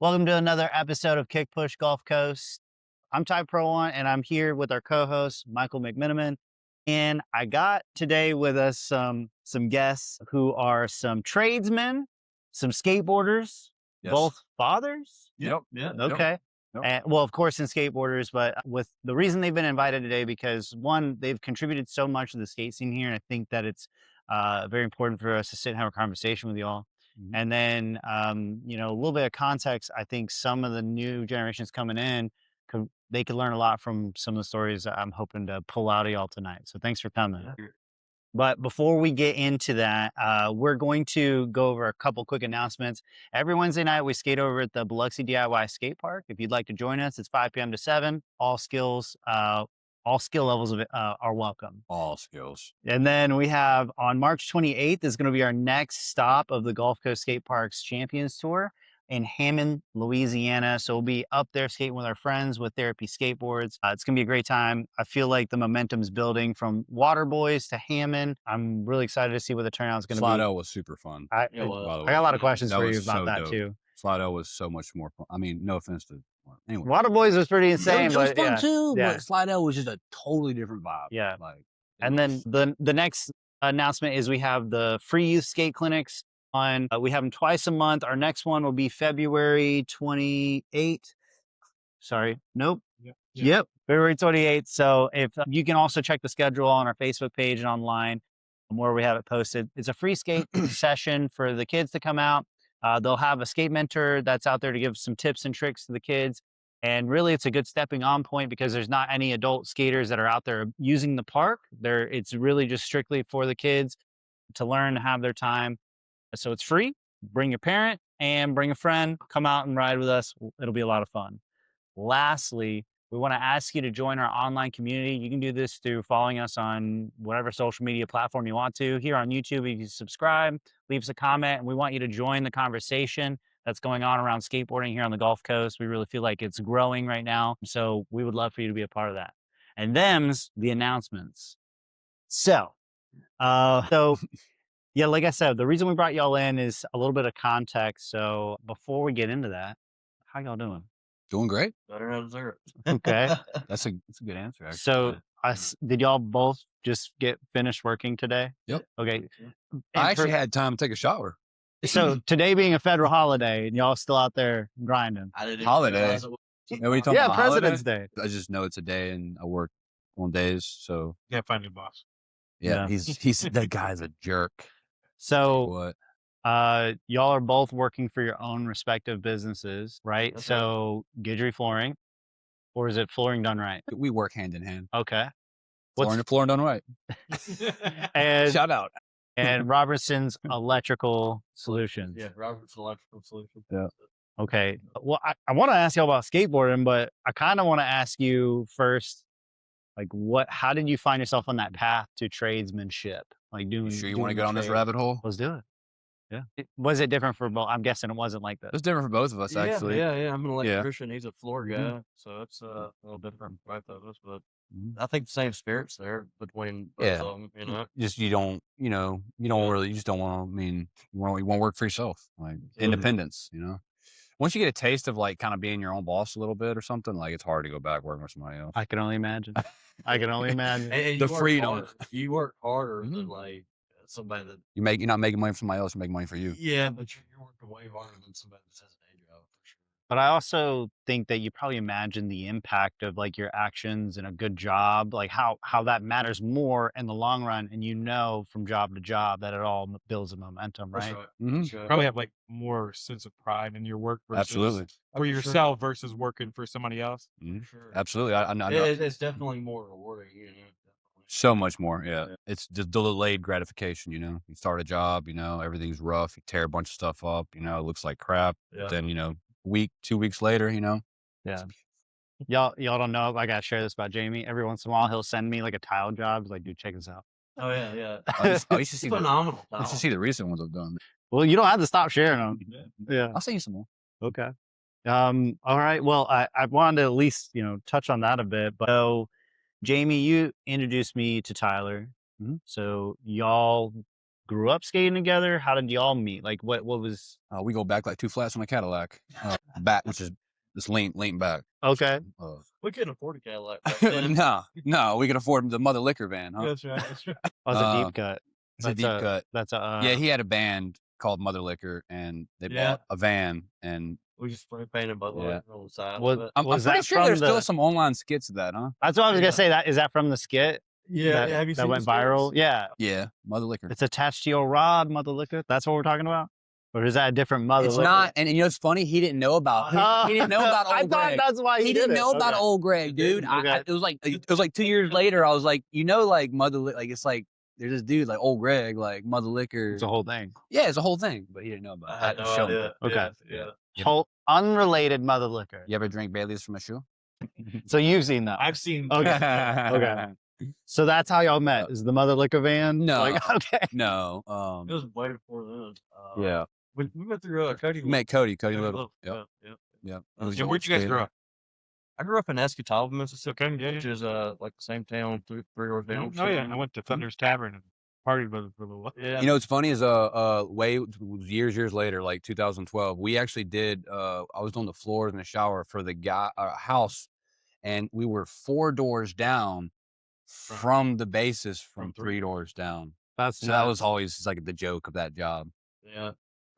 Welcome to another episode of Kick Push Gulf Coast. I'm Ty Pro1 and I'm here with our co-host Michael McMiniman. And I got today with us some guests who are some tradesmen, some skateboarders, Yes. both fathers. Yep. Yeah. Okay. Yep. And, well, of course, in skateboarders, but with the reason they've been invited today, because one, they've contributed so much to the skate scene here. And I think that it's very important for us to sit and have a conversation with y'all. And then, a little bit of context. I think some of the new generations coming in, they could learn a lot from some of the stories that I'm hoping to pull out of y'all tonight. So thanks for coming. Yeah. But before we get into that, we're going to go over a couple quick announcements. Every Wednesday night, we skate over at the Biloxi DIY Skate Park. If you'd like to join us, it's 5 p.m. to 7. All skill levels of it are welcome. All skills. And then we have on March 28th is going to be our next stop of the Gulf Coast Skate Parks Champions Tour in Hammond, Louisiana. So we'll be up there skating with our friends with Therapy Skateboards. It's going to be a great time. I feel like the momentum's building from Water Boys to Hammond. I'm really excited to see what the turnout is going to be. Slide-O was super fun. I got a lot of questions for you about that too. Slide-O was so much more fun. I mean, no offense to anyway. Water Boys was pretty insane. It was fun yeah. too, Yeah. but Slide-O was just a totally different vibe. Yeah. And then the next announcement is we have the free youth skate clinics on. We have them twice a month. Our next one will be February 28th. Sorry. Nope. Yep. February 28th. So if you can also check the schedule on our Facebook page and online where we have it posted. It's a free skate session for the kids to come out. They'll have a skate mentor that's out there to give some tips and tricks to the kids. And really, it's a good stepping on point because there's not any adult skaters that are out there using the park. It's really just strictly for the kids to learn to have their time. So it's free. Bring your parent and bring a friend. Come out and ride with us. It'll be a lot of fun. Lastly, we want to ask you to join our online community. You can do this through following us on whatever social media platform you want to. Here on YouTube, you can subscribe, leave us a comment, and we want you to join the conversation that's going on around skateboarding here on the Gulf Coast. We really feel like it's growing right now. So we would love for you to be a part of that. And them's the announcements. So yeah, like I said, the reason we brought y'all in is a little bit of context. So before we get into that, how y'all doing? Doing great. Better than dessert. Okay. That's a good answer, actually. So did y'all both just get finished working today? Yep. Okay. I actually had time to take a shower. So today being a federal holiday and y'all still out there grinding. I didn't Holiday. realize it was- Yeah, President's Day. I just know it's a day and I work on days. So Can't find your boss. yeah. he's that guy's a jerk. So What? y'all are both working for your own respective businesses, right? That's So Guidry Flooring, or is it Flooring Done Right? We work hand in hand. Okay. Flooring done right. And Shout out. and Robertson's Electrical Solutions. Yeah, Robert's Electrical Solutions. Yeah. Okay. Well, I want to ask y'all about skateboarding, but I kind of want to ask you first, like, how did you find yourself on that path to tradesmanship? Like You doing. sure you doing want to the get on this trade? rabbit hole? Let's do it. Yeah. Was it different for both? I'm guessing it wasn't like this. It's different for both of us, actually. Yeah. I'm an Yeah. electrician. He's a floor guy, so it's a little different both of us. But I think the same spirits there between both Yeah. of them. You know, Just you don't really, you just don't want to. I mean, you want to work for yourself, like independence. Once you get a taste of like kind of being your own boss a little bit or something, like it's hard to go back working with somebody else. I can only imagine. I can only imagine. And The you work freedom. harder. You work harder than like somebody that. You're not making money for somebody else. You're making money for you. Yeah, but you're working way harder than somebody that has a day job for sure. But I also think that you probably imagine the impact of like your actions and a good job, like how that matters more in the long run. And from job to job that it all builds a momentum, right? That's right. Mhm. That's right. Probably have like more sense of pride in your work versus Absolutely. for yourself versus working for somebody else. Mhm. Sure. Absolutely. I know. It's definitely more rewarding. Definitely. So much more. Yeah. It's just delayed gratification. You start a job, everything's rough. You tear a bunch of stuff up, it looks like crap. Yeah. Then, 2 weeks later, Yeah. Y'all don't know. I gotta share this about Jamey. Every once in a while, he'll send me like a tile job. He's like, dude, check this out. Oh yeah. I used to It's see phenomenal. I used to see the recent ones I've done. Well, you don't have to stop sharing them. Yeah. I'll send you some more. Okay. All right. Well, I wanted to at least, touch on that a bit. But so, Jamey, you introduced me to Tyler. Mhm. So y'all grew up skating together? How did y'all meet? Like, what was? We go back like 2 flats on a Cadillac, which is this lean back. Okay. We couldn't afford a Cadillac back then. No, we could afford the Mother Liquor van, huh? That's right. That's right. Oh, it's a deep cut. It's a deep cut. That's a Yeah, he had a band called Mother Liquor, and they bought a van, and we just spray painted Mother Liquor on the side. I'm pretty sure there's still some online skits of that, huh? That's what I was gonna say. That is that from the skit? Yeah, have you that seen went the skits? viral? Yeah. Yeah, Mother Liquor. It's attached to your rod, Mother Liquor. That's what we're talking about, or is that a different Mother It's Liquor? not, and you know it's funny. He didn't know about. He didn't know about old I thought Greg. that's why He didn't know about old Greg, dude. Okay. It was like 2 years later. I was like, like Mother Liquor, like it's like there's this dude like old Greg, like Mother Liquor. It's a whole thing. Yeah, it's a whole thing, but he didn't know about it. I had no idea. Okay. Yeah. Whole unrelated Mother Liquor. You ever drink Bailey's from a shoe? So you've seen that. I've seen. Okay. Okay. So that's how y'all met, is the Mother Liquor van? No. Like, okay. No. It was way before then. Yeah. We went through Cody. We met Cody Little. Yep. Yep. Yeah, where'd you guys grow up? I grew up in Escatawba, Mississippi, Okay, yeah, which is like the same town, three doors down. Oh yeah, I went to Thunder's Tavern and partied with it for a little while. Yeah. You know what's funny is years later, like 2012, we actually did. I was on the floor in the shower for the guy house, and we were 4 doors down from the basis from 3 doors down. That's that was always like the joke of that job. Yeah.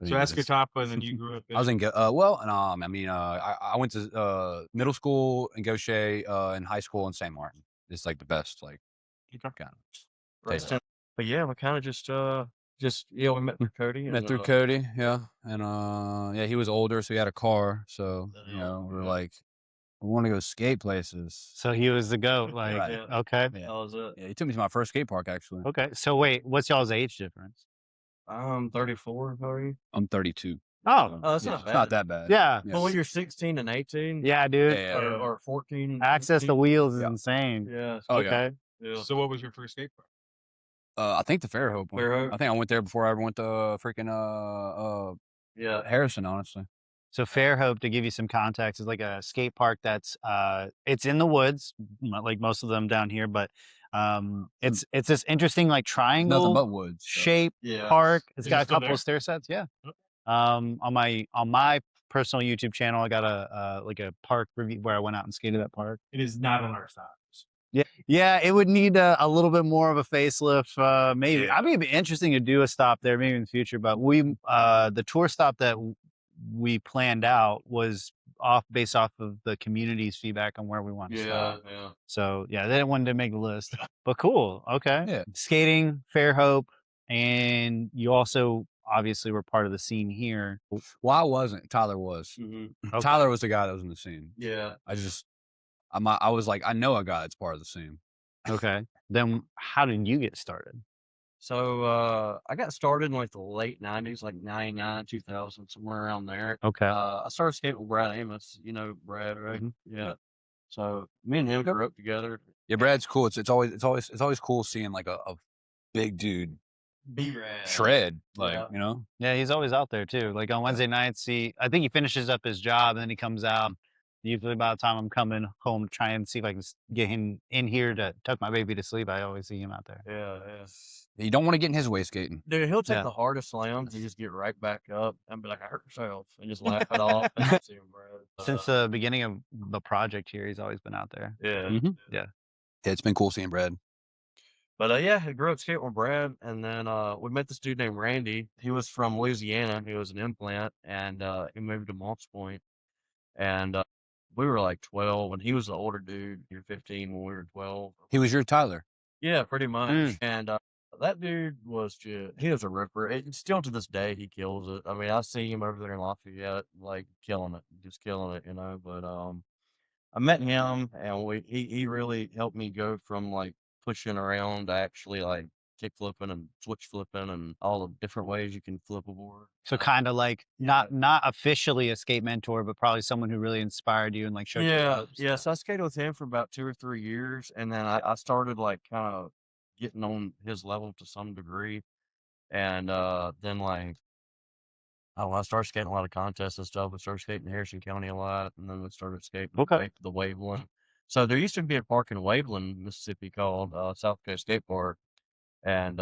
So Escatawba, and then you grew up. I was in I went to middle school in Gaucher, and high school in St. Martin. It's like the best, like kind of. But yeah, we kind of just we met through Cody. Met through Cody, yeah, and he was older, so he had a car. So we were like, we want to go skate places. So he was the goat. Like, Right. okay. That was it. Yeah, he took me to my first skate park actually. Okay. So wait, what's y'all's age difference? I'm 34. How are you? I'm 32. Oh, that's Yeah, not it's bad. not that bad. yeah. Well, when you're 16 and 18, Yeah, dude. Yeah. or 14, Access to 15, wheels is Yeah. insane. yeah. Oh, yeah. Okay. Yeah. So what was your first skate park? I think the Fairhope one. Fairhope? I think I went there before I ever went to freaking Yeah. Harrison, honestly. So Fairhope, to give you some context, is like a skate park that's it's in the woods, like most of them down here, but it's this interesting like Nothing triangle but woods. So. shape Yeah. park. It's Is got it a still couple there? of stair sets. Yeah. Yep. On my personal YouTube channel, I got a like a park review where I went out and skated that park. It is not on our size. Yeah, it would need a little bit more of a facelift. Maybe Yeah. I mean, it'd be interesting to do a stop there maybe in the future. But the tour stop that we planned out was based off of the community's feedback on where we want to Yeah. stop. Yeah. So yeah, they didn't want to make the list, but cool. Okay, Yeah. skating, Fairhope, and you also obviously were part of the scene here. Well, I wasn't. Tyler was. Mm-hmm. Okay. Tyler was the guy that was in the scene. Yeah. I was like, I know a guy that's part of the scene. Okay, then how did you get started? So I got started in like the late 90s, like 99, 2000, somewhere around there. Okay, I started skating with Brad Amos. You know Brad, right? Mhm. Yeah. So me and him grew up together. Yeah, Brad's cool. It's always cool seeing like a big dude B-Rad. shred, like Yeah. you know. yeah, he's always out there too. Like on Wednesday nights, I think he finishes up his job and then he comes out. Usually by the time I'm coming home to try and see if I can get him in here to tuck my baby to sleep, I always see him out there. Yeah, yeah. You don't want to get in his way skating. Dude, he'll take Yeah. the hardest slams and just get right back up and be like, I hurt myself, and just laugh it off. And see him, bro. Since the beginning of the project here, he's always been out there. Yeah. Mhm. Yeah. Yeah, it's been cool seeing Brad. But yeah, I grew up skating with Brad, and then we met this dude named Randy. He was from Louisiana. He was an implant, and he moved to Moss Point. And we were like 12, and he was the older dude. You're 15 when we were 12. He was your Tyler. Yeah, pretty much. Mm. And that dude was he was a ripper. Still to this day, he kills it. I mean, I see him over there in Lafayette, like killing it, just killing it, you know. But I met him, and he really helped me go from like pushing around to actually like kick flipping and switch flipping and all the different ways you can flip a board. So kind of like not officially a skate mentor, but probably someone who really inspired you and like showed you the Yeah, ropes. yeah. So I skated with him for about 2 or 3 years, and then I started like kind of getting on his level to some degree, and then like I don't know, I started skating a lot of contests and stuff. We started skating in Harrison County a lot, and then we started skating Okay. the Waveland. So there used to be a park in Waveland, Mississippi called South Coast Skate Park, and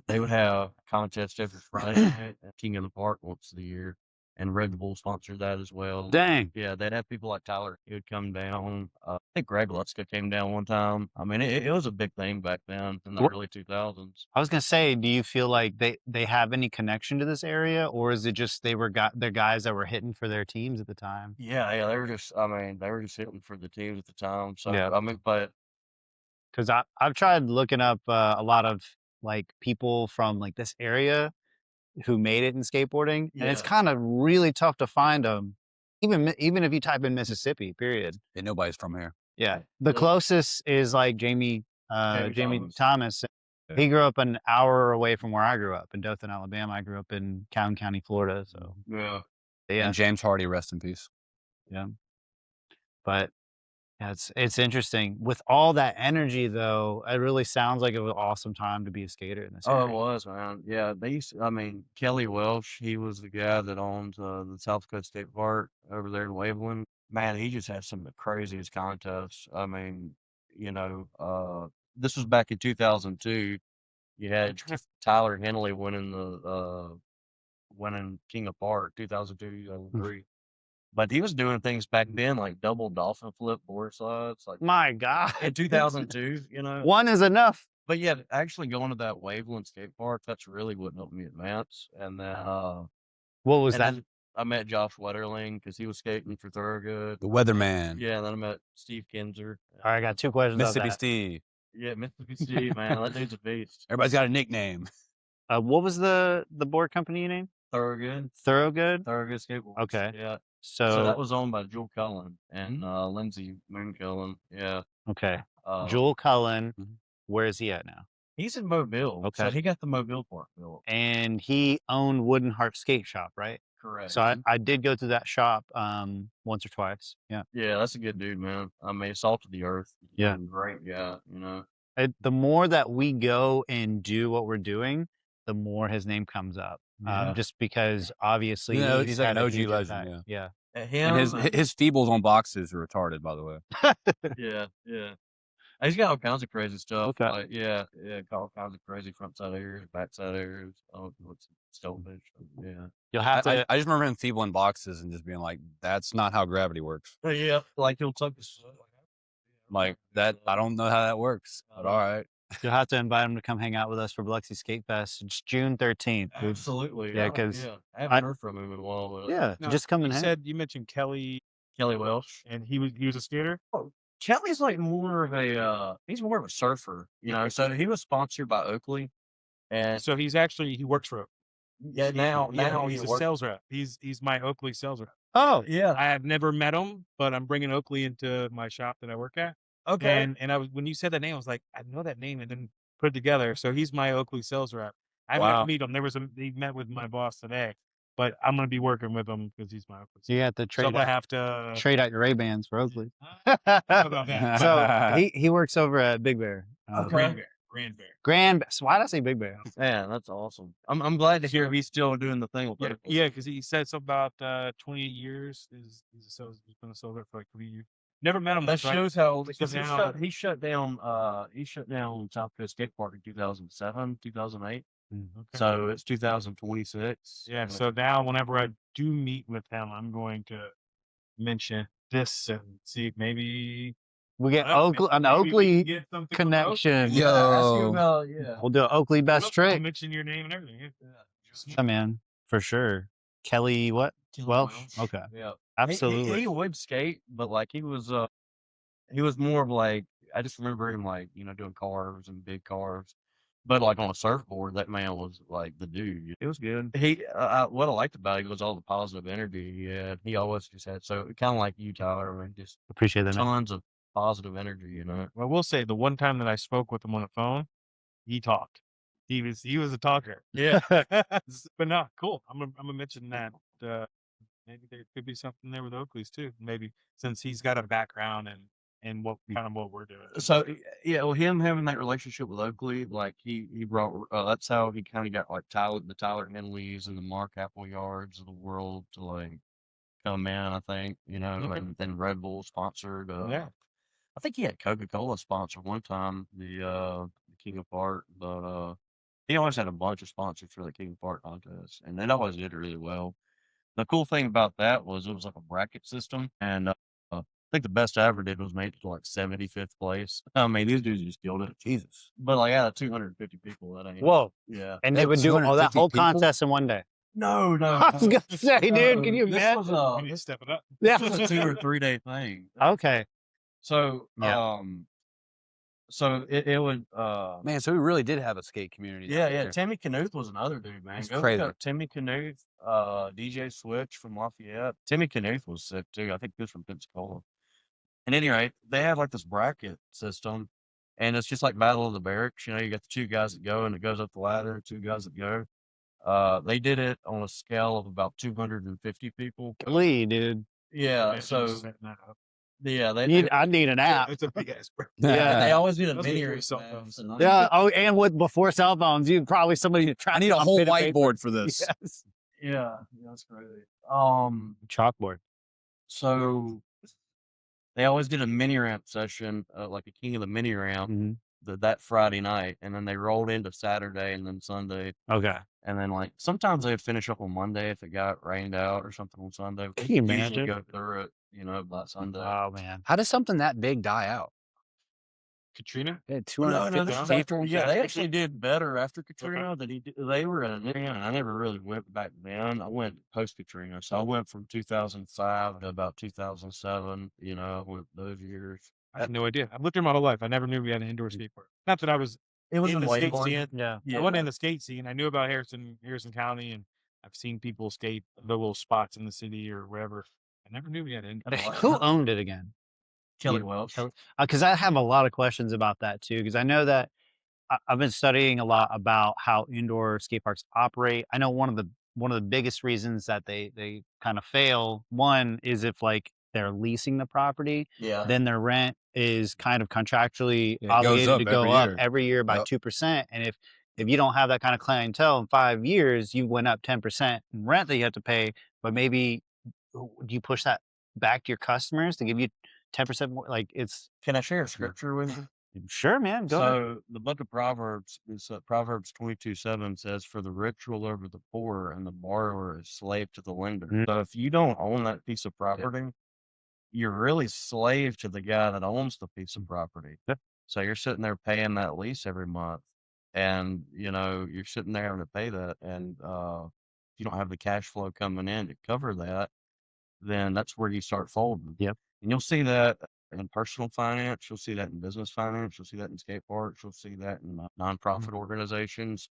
they would have contests every Friday night at King of the Park once a year, and Red Bull sponsored that as well. Dang. Yeah, they'd have people like Tyler. He would come down. I think Greg Lutzka came down one time. I mean, it was a big thing back then in the What- early 2000s. I was gonna say, do you feel like they have any connection to this area, or is it just they're guys that were hitting for their teams at the time? Yeah, they were just. I mean, they were just hitting for the teams at the time. So Yeah. I mean, but Because I've tried looking up a lot of like people from like this area who made it in skateboarding, and it's Yeah. kind of really tough to find them. Even if you type in Mississippi, period. Yeah, nobody's from here. Yeah, the Yeah. closest is like Jamey Jamey Thomas. Yeah. He grew up an hour away from where I grew up in Dothan, Alabama. I grew up in Cowan County, Florida. So yeah. yeah, And James Hardy, rest in peace. but yeah, it's interesting. With all that energy, though, it really sounds like it was an awesome time to be a skater in this Oh, it area. was, man. Yeah, they used I mean, Kelly Welsh, he was the guy that owned the South Coast State Park over there in Waveland. Man, he just had some of the craziest contests. I mean, this was back in 2002. You had Tyler Henley winning King of Park 2002, 2003. But he was doing things back then like double dolphin flip board slides, like My God, in 2002, one is enough. But yeah, actually going to that Waveland skate park, that's really what helped me advance. And then, What was and that? then I met Josh Wetterling because he was skating for Thorogood. The Weatherman. Yeah, and then I met Steve Kinzer. All right, I got two questions about Mississippi that. Steve. Yeah, Mississippi Steve, man, that dude's a beast. Everybody's got a nickname. What was the board company name? Thorogood Thorogood. Skateboards. Okay. Yeah. So So that was owned by Jewel Cullen and Lindsay Moon Cullen. Yeah. okay. Uh, Joel Cullen, Mhm. where is he at now? He's in Mobile. So Okay. he got the Mobile park built. And he owned Wooden Heart Skate Shop, right? Correct. So I did go to that shop once or twice. Yeah. Yeah, that's a good dude, man. I mean, salt of the earth. Yeah. Great guy. The more that we go and do what we're doing, the more his name comes up. Yeah. Just because obviously He's like had an a OG huge legend, impact. Yeah. Him, And his feebles on boxes are retarded, by the way. yeah. He's got all kinds of crazy stuff. Okay. Like, got all kinds of crazy front side areas, back side areas. What's stonefish? Yeah. You'll have to. I just remember him feeble in boxes and just being like, "That's not how gravity works." Yeah, like he'll tuck his. Like that, I don't know how that works. But all right. You'll have to invite him to come hang out with us for Biloxi Skate Fest. It's June 13th. Absolutely. Yeah, 'cause I haven't heard from him in a while. But Yeah, No, just come and You hang. said you mentioned Kelly, Kelly Welsh. and he was a skater. Kelly's like more of he's more of a surfer, So he was sponsored by Oakley, and So he works for. now he's a sales rep. He's my Oakley sales rep. Oh, Yeah. I have never met him, but I'm bringing Oakley into my shop that I work at. Okay. And I was when you said that name, I was like, I know that name, and then put it together. So he's my Oakley sales rep. I haven't got Wow. to meet him. He met with my boss today, but I'm gonna be working with him because he's my Oakley. so you have to So I'm trade gonna out, have to. trade out your Ray-Bans for Oakley. about that. So he works over at Big Bear. Okay. Grand Bear. So why did I say Big Bear? Man, that's awesome. I'm glad to hear he's still doing the thing with Oakley. Yeah, because he said something about 28 years. He's been a sales rep for like 3 years. Never met him. That so I- shows how because now- he shut down South Coast Skate Park in 2007, 2008. Mm-hmm. So it's 2026. Yeah. So now, whenever I do meet with him, I'm going to mention this and see if maybe We get I don't know, Oakley, an maybe we can Oakley get something from connection. Yeah. Ask you about We'll do an Oakley best I'll trick. mention your name and everything. Yeah, man, for sure. Kelly, what? Welsh? Okay, Yeah. absolutely. He would skate, but like he was more of like I just remember him like doing carves and big carves, but like on a surfboard, that man was like the dude. It was good. He what I liked about it was all the positive energy he had. He always just had kind of like you, Tyler, man, just Appreciate that, man. tons of positive energy. Well, I will say the one time that I spoke with him on the phone, he talked. He was a talker. Yeah. But no, cool. I'm gonna mention that. Maybe there could be something there with Oakley's too. Maybe since he's got a background and what we're doing. So yeah, well, him having that relationship with Oakley, like he brought that's how he kind of got like the Tyler Henleys and the Mark Appleyards of the world to like come in. I think Okay. and then Red Bull sponsored. Yeah. I think he had Coca-Cola sponsor one time the King of Park, but He always had a bunch of sponsors for the King Park contest, and it always did really well. The cool thing about that was it was like a bracket system, and I think the best I ever did was made it to like 75th place. I mean, these dudes just killed it. Jesus. But like out of 250 people, that ain't. Whoa. Yeah. And They they have would do all that 250 whole people? contest in one day. No, I was gonna say, dude, can you this imagine? was We need to step it up. Yeah. this was a 2 or 3 day thing. Okay. So Yeah. so it would Man, so we really did have a skate community. down yeah, there. Timmy Knuth was another dude, man. That's Go look crazy. up Timmy Knuth, DJ Switch from Lafayette. Timmy Knuth was sick too. I think he was from Pensacola. At any rate, they have like this bracket system, and it's just like Battle of the Barracks. You know, you got the 2 guys that go, and it goes up the ladder, 2 guys that go. They did it on a scale of about 250 people. Golly, dude. Yeah, Imagine so setting that up. yeah, they I need an app. It's a big ass break. Yeah. they always did a Those mini were race, cell man. phones. Yeah. Oh, and with before cell phones, you probably somebody to try. I need a on whole pen and paper. whiteboard for this. Yes. Yeah, that's crazy. Chalkboard. So they always did a mini ramp session, like a King of the Mini Ramp, Mhm. that Friday night, and then they rolled into Saturday and then Sunday, Okay. and then like sometimes they'd finish up on Monday if it got rained out or something on Sunday. Can you Usually imagine? go through it, you know, by Sunday. Oh man. How does something that big die out? Katrina? Yeah, No, 250 this was down? after, yeah, they After actually did better after Katrina than he did. They were in a I never really went back then. I went post Katrina, so I went from 2005 to about 2007. You know, I went those years. I had no idea. I've lived here my whole life. I never knew we had an indoor skate park. Not that I was It was in in the skate Wayborn. scene. Yeah. Yeah. I wasn't in the skate scene. I knew about Harrison County, and I've seen people skate the little spots in the city or wherever. I never knew we had an indoor. Who owned it again? Kelly You- Welch. Because I have a lot of questions about that too. Because I know that I've been studying a lot about how indoor skate parks operate. I know one of the biggest reasons that they kind of fail. One is if like they're leasing the property, Yeah. then their rent is kind of contractually Yeah, it goes obligated up to go every up year. every year by Yep. 2%. And if you don't have that kind of clientele in 5 years, you went up 10% in rent that you have to pay. But maybe do you push that back to your customers to give you 10% more? Like it's Can I share a scripture with you? sure, man. Go ahead. So the book of Proverbs is Proverbs 22:7 says, "For the rich rule over the poor, and the borrower is slave to the lender." Mm. So if you don't own that piece of property, you're really slave to the guy that owns the piece of property. Yeah. So you're sitting there paying that lease every month, and you know you're sitting there having to pay that, and if you don't have the cash flow coming in to cover that, then that's where you start folding. Yep. And you'll see that in personal finance, you'll see that in business finance, you'll see that in skate parks, you'll see that in nonprofit organizations,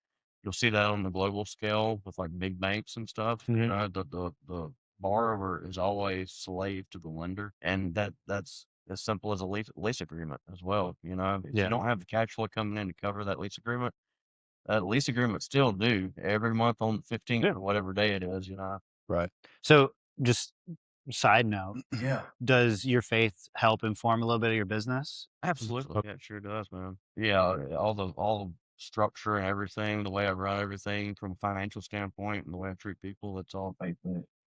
you'll see that on the global scale with like big banks and stuff. You Mhm. know, the borrower is always slave to the lender, and that's as simple as a lease agreement as well. You know, if Yeah. you don't have the cash flow coming in to cover that lease agreement still due every month on the 15th Yeah. or whatever day it is. You know. Right. So just side note, Yeah. does your faith help inform a little bit of your business? Absolutely. Okay. Yeah, it sure does, man. Yeah, all the structure and everything, the way I run everything from a financial standpoint and the way I treat people, it's all faith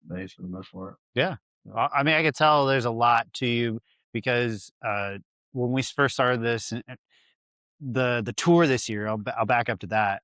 based for the most part. Yeah. I mean, I could tell there's a lot to you because when we first started this, the tour this year, I'll back up to that.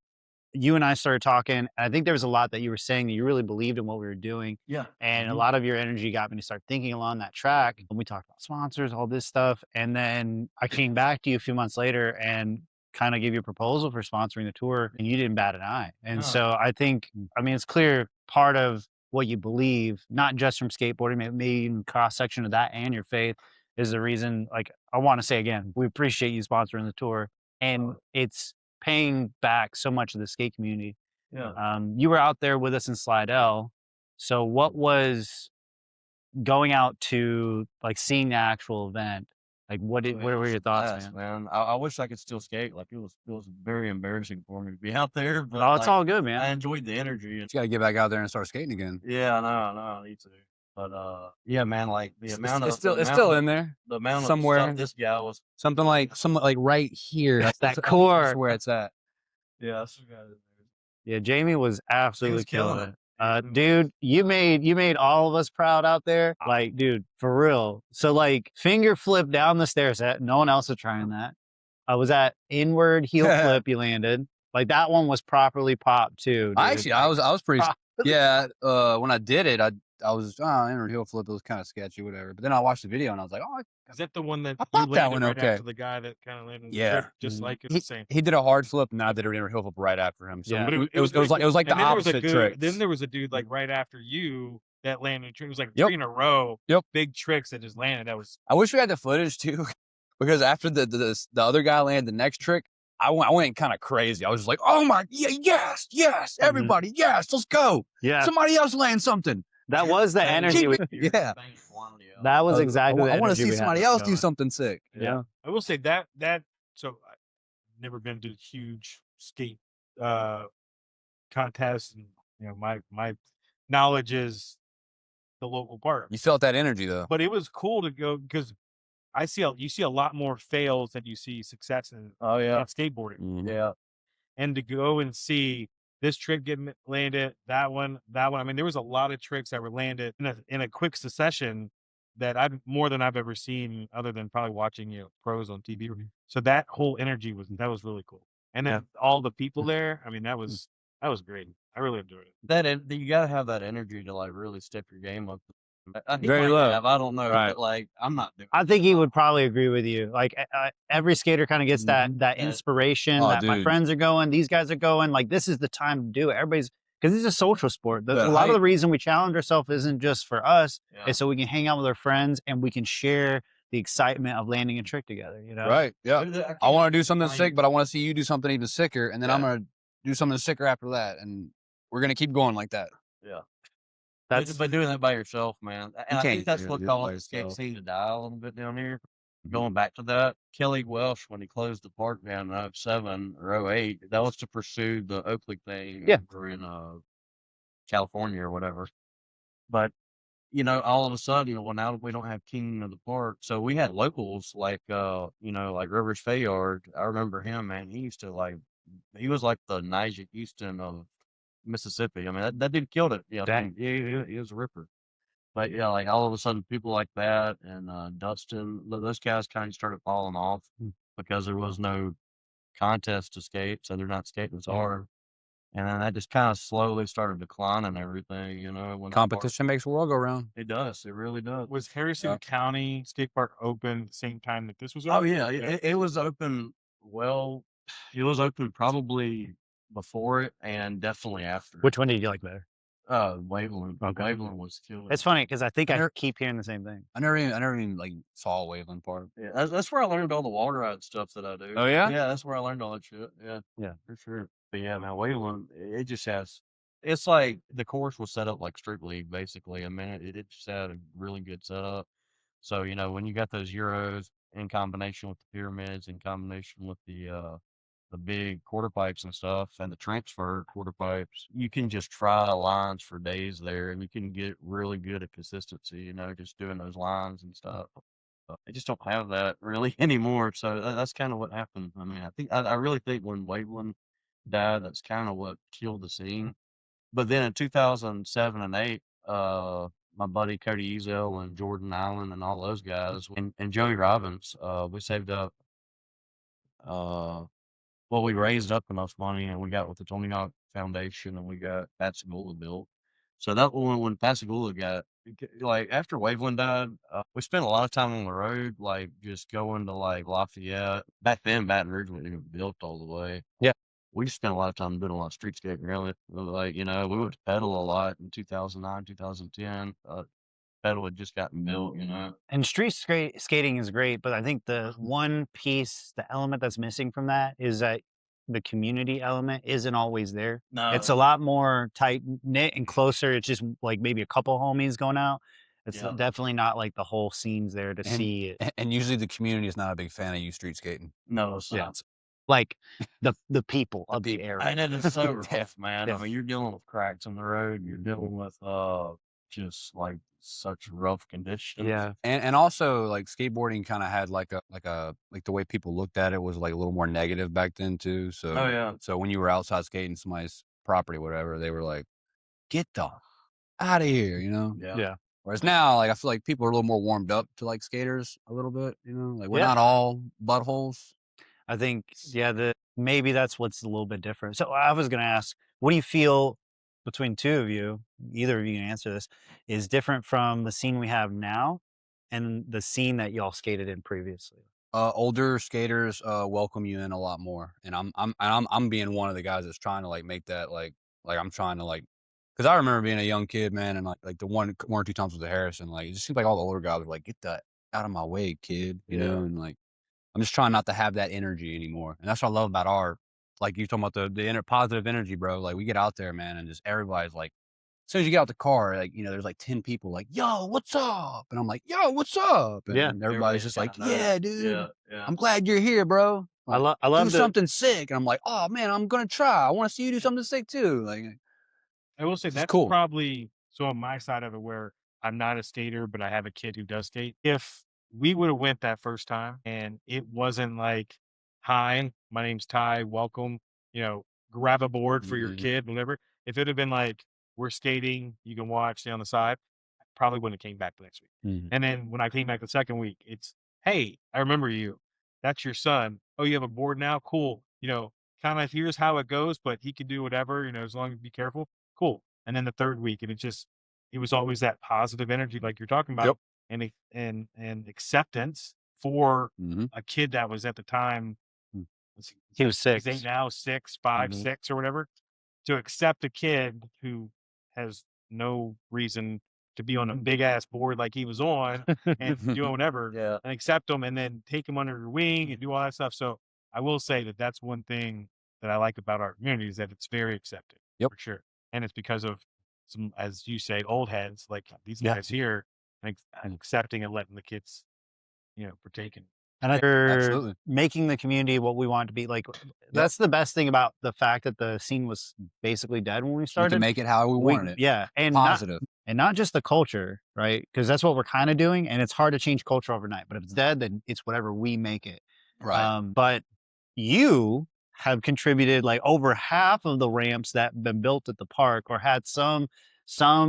You and I started talking, and I think there was a lot that you were saying that you really believed in what we were doing. Yeah. And a lot of your energy got me to start thinking along that track. And we talked about sponsors, all this stuff. And then I came back to you a few months later and kind of gave you a proposal for sponsoring the tour, and you didn't bat an eye. And No. so I think, I mean, it's clear part of what you believe, not just from skateboarding, maybe even cross section of that and your faith is the reason, like, I want to say again, we appreciate you sponsoring the tour. And it's paying back so much of the skate community. Yeah. You were out there with us in Slidell. So what was going out to like seeing the actual event? Like what were your thoughts, man? I wish I could still skate. Like it was very embarrassing for me to be out there, but Oh, it's like, all good, I man. enjoyed the energy. And You got to get back out there and start skating again. yeah, I know, I need to. But yeah, man, like the amount It's of still the it's amount still of- in there the amount somewhere. of stuff this guy was. Something like right here. That's that That's core. where it's at. Yeah, that's the guy. Yeah, Jamie was absolutely killing killing it. it. Dude, you made all of us proud out there. Like, dude, for real. So like finger flip down the stairs. No one else is trying that. I was at inward heel flip. You landed. Like that one was properly popped too. I dude. actually, I was pretty, Properly yeah. When I did it, I was, inward heel flip. It was kind of sketchy, whatever. But then I watched the video and I was like, oh, Is that the one that I you popped that landed one right okay. after the guy that kind of landed? Yeah. Just like it's He, the same. he did a hard flip and then I did an inward heel flip right after him. So Yeah. But it was like the and then there was a opposite good- tricks. Then there was a dude like right after you that landed. It was like Yep. 3 in a row. Yep. Big tricks that just landed. That was. I wish we had the footage too, because after the other guy landed the next trick, I went kind of crazy. I was just like, oh my, yes, everybody, yes, let's go. Yeah, Somebody else land something. that was the energy. Yeah. That was exactly. I want to the energy see we somebody had else do going. something sick. Yeah. I will say that so I've never been to huge skate contests, and my knowledge is the local park. You felt that energy though. But it was cool to go because you see a lot more fails than you see success in skateboarding. Yeah. And to go and see this trick get landed, that one. I mean, there was a lot of tricks that were landed in a quick succession that more than I've ever seen, other than probably watching pros on TV. So that whole energy was really cool. And then all the people there, I mean, that was great. I really enjoyed it. You gotta have that energy to like really step your game up. Very low. I don't know, Right. but like I'm not doing. I think he wowould probably agree with you. Like every skater kind of gets that inspiration that my dude. friends are going, these guys are going. Like this is the time to do it. Everybody's because it's a social sport. The A lot of height- the reason we challenge ourselves isn't just for us; Yeah. it's so we can hang out with our friends and we can share the excitement of landing a trick together. You know, Right. Yeah. Dude, I want to do something can't sick, but I want to see you do something even sicker, and then I'm Yeah. gonna do something sicker after that, and we're gonna keep going like that. that's But doing that by yourself, man. And I can't think that's do what it by caused the skate yourself. scene to die a little bit down here. Going back to that, Kelly Welsh, when he closed the park down in 07 or 08, that was to pursue the Oakley thing Yeah. over in California or whatever. But, all of a sudden, well, now we don't have King of the Park. So we had locals like, like Rivers Fayard. I remember him, man. He used to he was like the Nigel Houston of Mississippi. I mean, that dude killed it. Yeah. Dang. He was a ripper. But yeah, like all of a sudden people like that and Dustin, those guys kind of started falling off because there was no contest to skate. So they're not skating as hard. And then that just kind of slowly started declining everything, when Competition makes the world go round. it does. It really does. Was Harrison County Skate Park open the same time that this was Oh open? yeah, it was open. Well, it was open probably before it and definitely after. which one did you like better? Waveland. Okay. Waveland was killing. It's funny because I think I There- keep hearing the same thing. I never even like saw Waveland Park. Yeah, that's where I learned all the water ride stuff that I do. Oh, yeah? Yeah, that's where I learned all that shit. Yeah. Yeah. For sure. But yeah, now Waveland, it just has. It's like the course was set up like Street League, basically. I mean, it just had a really good setup. So when you got those Euros in combination with the pyramids, in combination with the big quarter pipes and stuff, and the transfer quarter pipes, you can just try lines for days there, and you can get really good at consistency. Just doing those lines and stuff. I just don't have that really anymore. So that's kind of what happened. I mean, I really think when Waveland died, that's kind of what killed the scene. But then in 2007 and 8, my buddy Cody Ezel and Jordan Allen and all those guys and Joey Robbins, we saved up, we raised up enough money and we got with the Tony Hawk Foundation and we got Pascagoula built. So that when Pascagoula got, like after Waveland died, we spent a lot of time on the road, like just going to like Lafayette. Back then, Baton Rouge wasn't even built all the way. Yeah. We just spent a lot of time doing a lot of street skating, really. Like, we went to Pedal a lot in 2009, 2010. Pedal had just gotten built, And street skating is great, but I think the one piece, the element that's missing from that is that the community element isn't always there. No. It's a lot more tight knit and closer. It's just like maybe a couple homies going out. It's Yeah. definitely not like the whole scene's there to And- see it. And usually the community is not a big fan of you street skating. No, it's Yeah. not. Like the people of the people. area. And it is so rough, man. Yeah. I mean, you're dealing with cracks on the road. You're dealing with just like such rough conditions. Yeah. And also like skateboarding kind of had like the way people looked at it was like a little more negative back then too. So Oh, yeah. So when you were outside skating somebody's property, whatever, they were like, get the out of here, Yeah. Yeah. Whereas now, like I feel like people are a little more warmed up to like skaters a little bit, like we're Yeah. not all buttholes. I think, yeah, maybe that's what's a little bit different. So I was going to ask, what do you feel between two of you, either of you can answer this, is different from the scene we have now and the scene that y'all skated in previously? Older skaters welcome you in a lot more, and I'm being one of the guys that's trying to like make that like I'm trying to like, because I remember being a young kid, man, and like the one or two times with the Harrison, like it just seems like all the older guys were like, get that out of my way, kid, you know, and like I'm just trying not to have that energy anymore, and that's what I love about our, like you talking about the inner positive energy, bro. Like we get out there, man, and just everybody's like, as soon as you get out the car, like, you know, there's like 10 people like, yo, what's up? And I'm like, yo, what's up? And Yeah. everybody's just like, kinda yeah, dude, yeah. I'm glad you're here, bro. I Like, love do the, something sick. And I'm like, oh man, I'm gonna try. I want to see you do something sick too. Like, I will say it's that's cool. probably so on my side of it where I'm not a skater, but I have a kid who does skate. If we would have went that first time and it wasn't like, hi, my name's Ty, welcome, you know, grab a board for your Mhm. kid, whatever. If it had been like, we're skating, you can watch, stay on the side, I probably wouldn't have came back the next week. Mhm. And then when I came back the second week, it's, hey, I remember you. That's your son. Oh, you have a board now? Cool. You know, kind of here's how it goes, but he can do whatever, you know, as long as be careful. Cool. And then the third week, and it was always that positive energy, like you're talking about, Yep. and acceptance for Mhm. a kid that was at the time, Mm. let's see, he was he's 6. 8 now, 6, 5, Mhm. 6 or whatever, to accept a kid who has no reason to be on a big ass board like he was on and doing whatever, Yeah. and accept him and then take him under your wing and do all that stuff. So I will say that that's one thing that I like about our community is that it's very accepting Yep. for sure. And it's because of some, as you say, old heads like these Yeah. guys here and accepting and letting the kids, you know, partake in. And I think Absolutely. making the community what we want it to be. Like, that's the best thing about the fact that the scene was basically dead when we We can started. make it how we wanted it. Yeah, and Positive. not just the culture, right? Because that's what we're kind of doing, and it's hard to change culture overnight. But if it's dead, then it's whatever we make it. Right. But you have contributed like over half of the ramps that have been built at the park, or had some,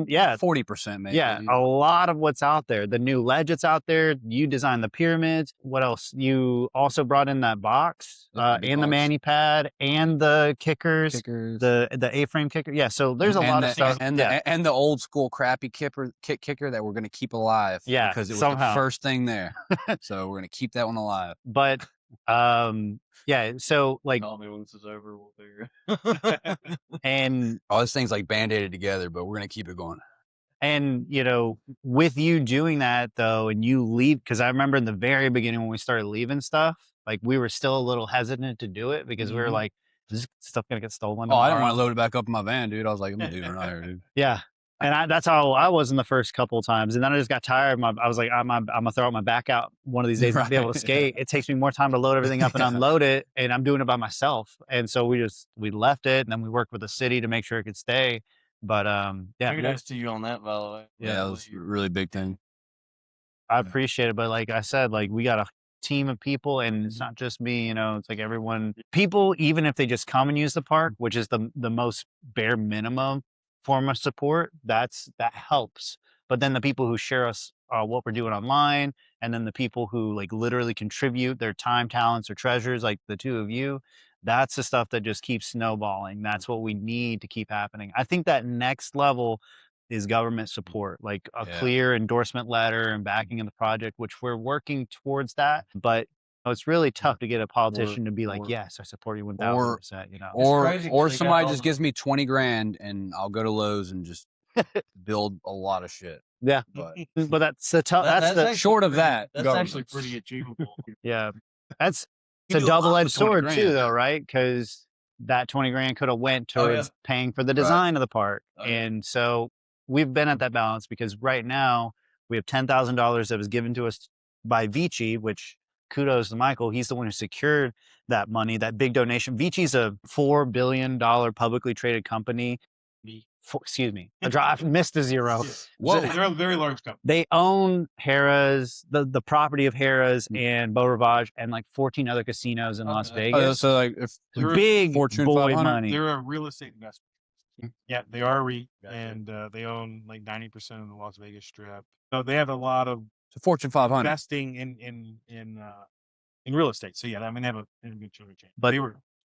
yeah, 40% maybe. yeah, a lot of what's out there. The new ledge that's out there. You designed the pyramids. What else? You also brought in that box, Yep, the big and the box. mani pad, and the kickers, Kickers. the A-frame kicker. Yeah, so there's a lot of stuff. And the old school crappy kicker that we're gonna keep alive. Yeah, Because it was somehow. the first thing there. So we're gonna keep that one alive. But yeah, so like, Call me when this is over. We'll figure it. and All these things like band-aided together, but we're gonna keep it going. And, you know, with you doing that though, and you leave, because I remember in the very beginning when we started leaving stuff, like we were still a little hesitant to do it because we were like, is this stuff gonna get stolen? Oh, I didn't tomorrow? want to load it back up in my van, dude. I was like, I'm leaving right here, dude. Yeah. And that's how I was in the first couple of times. And then I just got tired. I was like, I'm gonna throw my back out one of these days and be able to Right. skate. It takes me more time to load everything up and Yeah. unload it. And I'm doing it by myself. And so we left it, and then we worked with the city to make sure it could stay. But yeah, Congrats to you on that, by the way. Yeah, that was a really big thing. I appreciate it. But like I said, like we got a team of people, and it's not just me, you know, it's like everyone, people, even if they just come and use the park, which is the most bare minimum form of support, that helps. But then the people who share us what we're doing online, and then the people who like literally contribute their time, talents, or treasures, like the two of you, that's the stuff that just keeps snowballing. That's what we need to keep happening. I think that next level is government support, like a clear endorsement letter and backing of the project, which we're working towards that. But it's really tough to get a politician to be like, yes, I support you 1000%, you know. Or somebody just gives me 20 grand and I'll go to Lowe's and just build a lot of shit. Yeah. But that's the tough. That's the short of that. That's actually pretty achievable. Yeah. It's You a do a lot with double-edged 20 sword too, grand. though, right? Because that 20 grand could have went towards paying for the design of the park. And so we've been at that balance, because right now we have $10,000 that was given to us by Vici, which kudos to Michael. He's the one who secured that money, that big donation. Vici's a $4 billion publicly traded company. Excuse me, I missed a zero. Whoa, they're a very large company. They own Harrah's, the property of Harrah's and Beau Rivage, and like 14 other casinos in Las Vegas. So like if Big Fortune boy 500? money. They're a real estate investment. Yeah, they are a REIT, and they own like 90% of the Las Vegas Strip. So they have a lot of Fortune 500. investing in in real estate. So yeah, I mean, they have a good children chain. But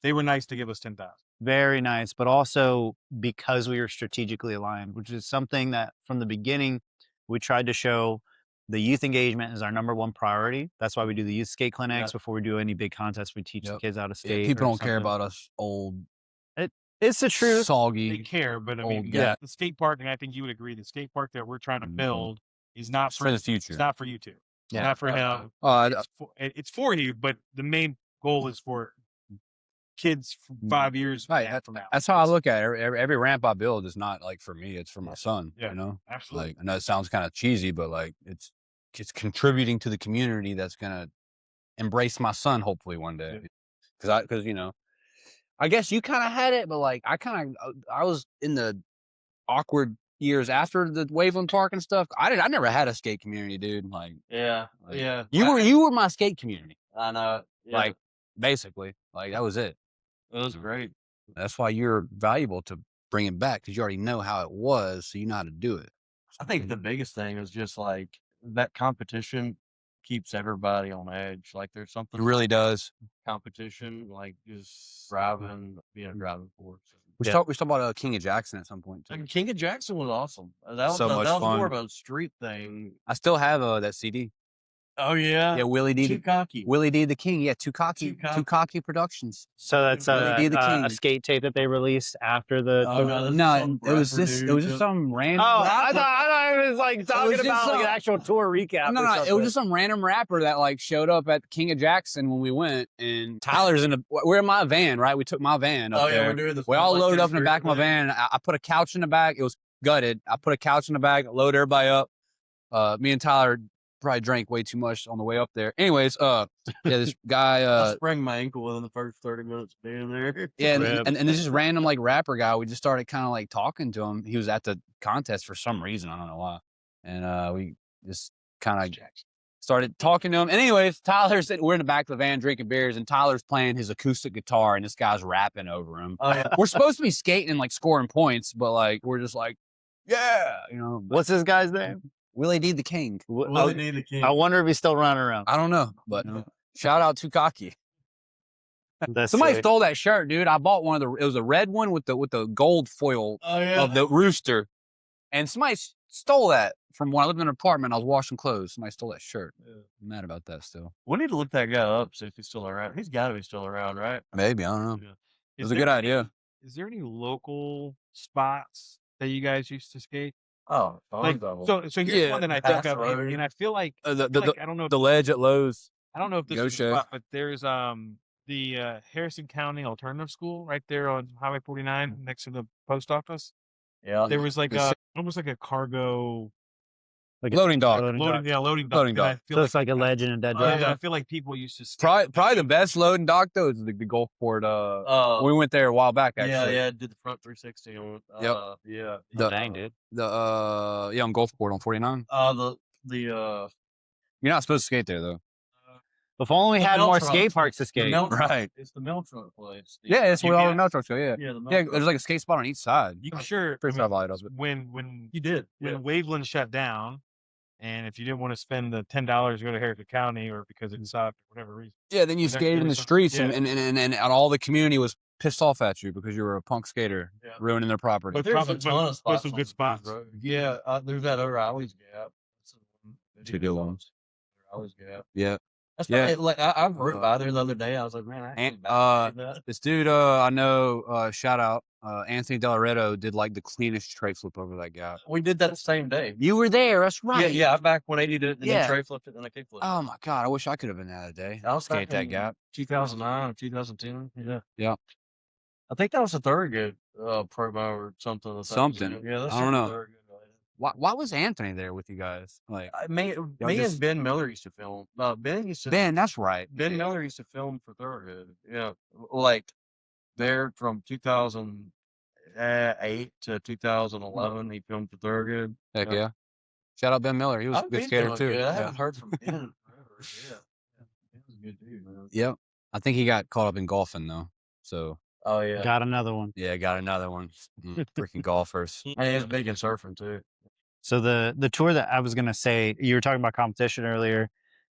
they were nice to give us 10,000. very nice, but also because we were strategically aligned, which is something that from the beginning we tried to show. The youth engagement is our #1 priority. That's why we do the youth skate clinics before we do any big contests. We teach the kids how to skate. People don't care about us old. It's the truth. Soggy. They care, but I mean, yeah. the skate park, and I think you would agree, the skate park that we're trying to build is not for the future. It's not for you two. It's not for him. It's for you, but the main goal is for kids from 5 years from now. That's how I look at it. Every ramp I build is not like for me; it's for my son. Yeah, you know, absolutely. Like, I know it sounds kind of cheesy, but like it's contributing to the community that's gonna embrace my son hopefully one day. Because you know, I guess you kind of had it, but like I was in the awkward years after the Waveland Park and stuff. I never had a skate community, dude. Like you were my skate community. I know. Yeah. Like basically, like that was it. It was great. That's why you're valuable to bring it back, because you already know how it was, so you know how to do it. I think the biggest thing is just like that competition keeps everybody on edge. Like there's something. It really does. Competition, like just being a driving force. We talked about King of Jackson at some point too. And King of Jackson was awesome. That was So much that was fun. more of a street thing. I still have that CD. Oh yeah. Yeah, Willie D. Too cocky. Willie D. the King. Yeah, Too Cocky Productions. So that's Willie D. the King. a skate tape that they released after the. No, it was just some random. Oh, I thought it was like talking about like an actual tour recap. No, it was just some random rapper that like showed up at King of Jackson when we went, and Tyler's we're in my van, right? We took my van up there. We're doing this. We all loaded up in the back of my van. I put a couch in the back. It was gutted. I put a couch in the back, loaded everybody up. Me and Tyler probably drank way too much on the way up there. Anyways, this guy I sprained my ankle within the first 30 minutes of being there. Yeah, and this just random like rapper guy, we just started kind of like talking to him. He was at the contest for some reason, I don't know why. And we just kind of started talking to him. And anyways, Tyler's we're in the back of the van drinking beers, and Tyler's playing his acoustic guitar, and this guy's rapping over him. Oh, yeah. We're supposed to be skating and like scoring points, but like we're just like, yeah, you know. What's this guy's name? Willie D. the King. Willie D. the King. I wonder if he's still running around. I don't know, but shout out to Cocky. That's Somebody sick. stole that shirt, dude. I bought one of it was a red one with the gold foil of the rooster. And somebody stole that from when I lived in an apartment. I was washing clothes. Somebody stole that shirt. Yeah. I'm mad about that still. We need to look that guy up, see if he's still around. He's got to be still around, right? Maybe, I don't know. Yeah. It was a good idea. Is there any local spots that you guys used to skate? Oh, Like, so here's one that I think of, and I feel like, I don't know. The ledge at Lowe's. I don't know if this Go is a show. spot, but there's the Harrison County Alternative School right there on Highway 49 next to the post office. Yeah. There was like almost like a cargo Loading dock. loading dock. Loading And I dock. feel So it's like a legend in Dead Oh, Drop. yeah. I feel like people used to skate. Probably the best loading dock though is the Gulfport. We went there a while back actually. Yeah, did the front 360 on Yep. Oh, dang, dude. On Gulfport on 49. You're You're not supposed to skate there though. If only we The had Mel more Truck. skate parks to skate. Right. It's the Mel Truck place. Yeah, it's where all the UPS. Mel trucks go. Yeah. Yeah, the Mel Yeah, Truck. there's like a skate spot on each side. You sure Pretty sure Valley does it. when You did. when Waveland shut down, and if you didn't want to spend the $10 to go to Harrison County, or because it sucked for whatever reason, Yeah, then you There- skated there in the was some- streets, yeah. and all the community was pissed off at you because you were a punk skater Yeah. ruining their property. But There's probably- a ton of but spots. some on good the spots. road. Yeah, there's that O'Reilly's Gap. Two good ones. O'Reilly's Gap. Yeah. That's Yeah. probably, like I rode by there the other day. I was like, man, I And, actually back that. This dude, I know, shout out, Anthony Delaretto did like the cleanest tray flip over that gap. We did that the same day. You were there, that's right. Yeah, I back 180 did it, and Yeah. then tray flipped it, and then I kick flipped. Oh my God, I wish I could have been there that day. I was skate back that in gap. 2009 or 2010. Yeah. Yeah. I think that was a Thurgood promo or something. Something. Yeah, that's I don't know. Thurgood related. Why was Anthony there with you guys? Like, Me just- and Ben Miller used to film. Ben used to. Ben, that's right. Ben Miller used to film for Thurgood. Yeah, like there from 2008 to 2011, he filmed for Thurgood. Heck yeah. Shout out Ben Miller. He was a I've good been skater doing too. good. I Yeah. haven't heard from Ben in forever. Yeah, he was a good dude, man. Yep. I think he got caught up in golfing though. So Oh yeah, Got another one. yeah, got another one. Freaking golfers. and he was big in surfing too. So the tour that I was gonna say, you were talking about competition earlier.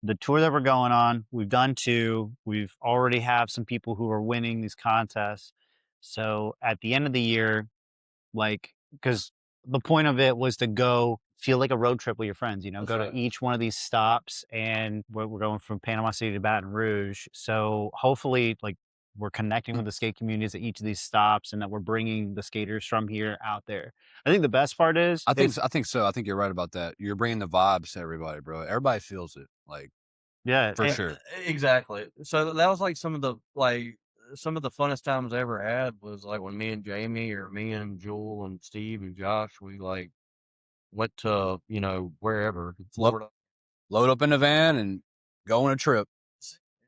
the tour that we're going on, we've done 2. We've already have some people who are winning these contests. So at the end of the year, like, because the point of it was to go feel like a road trip with your friends, you know, That's go right. to each one of these stops, and we're going from Panama City to Baton Rouge. So hopefully, like, we're connecting with the skate communities at each of these stops, and that we're bringing the skaters from here out there. I think the best part is, I think so. I think you're right about that. You're bringing the vibes to everybody, bro. Everybody feels it, like, yeah, for and sure. Exactly. So that was like some of the funnest times I ever had was like when me and Jamey or me and Jewel and Steve and Josh, we like went to, wherever, Florida. Load up in a van and go on a trip.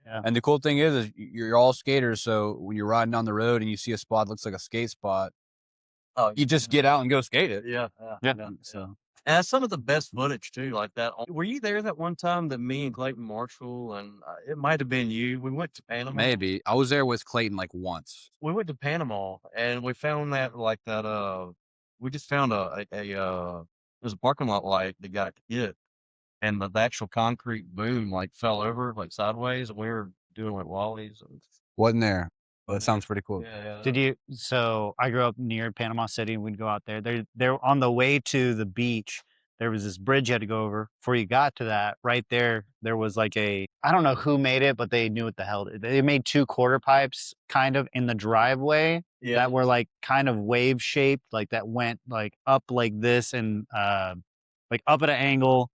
yeah. And the cool thing is you're all skaters, so when you're riding down the road and you see a spot that looks like a skate spot, Oh, you just get out and go skate it. yeah. Yeah. So And that's some of the best footage too, like that. Were you there that one time that me and Clayton Marshall and it might have been you? We went to Panama. maybe I was there with Clayton like once. We went to Panama and we found that we just found there's a parking lot light that got hit and the actual concrete boom like fell over like sideways and we were doing like wallies. Wasn't there, but it sounds pretty cool. Yeah. Did you? So I grew up near Panama City, and we'd go out there. They're on the way to the beach. There was this bridge you had to go over. Before you got to that, right there, there was like I don't know who made it, but they knew what the hell. They made 2 quarter pipes kind of in the driveway that were like kind of wave shaped, like that went like up like this and like up at an angle,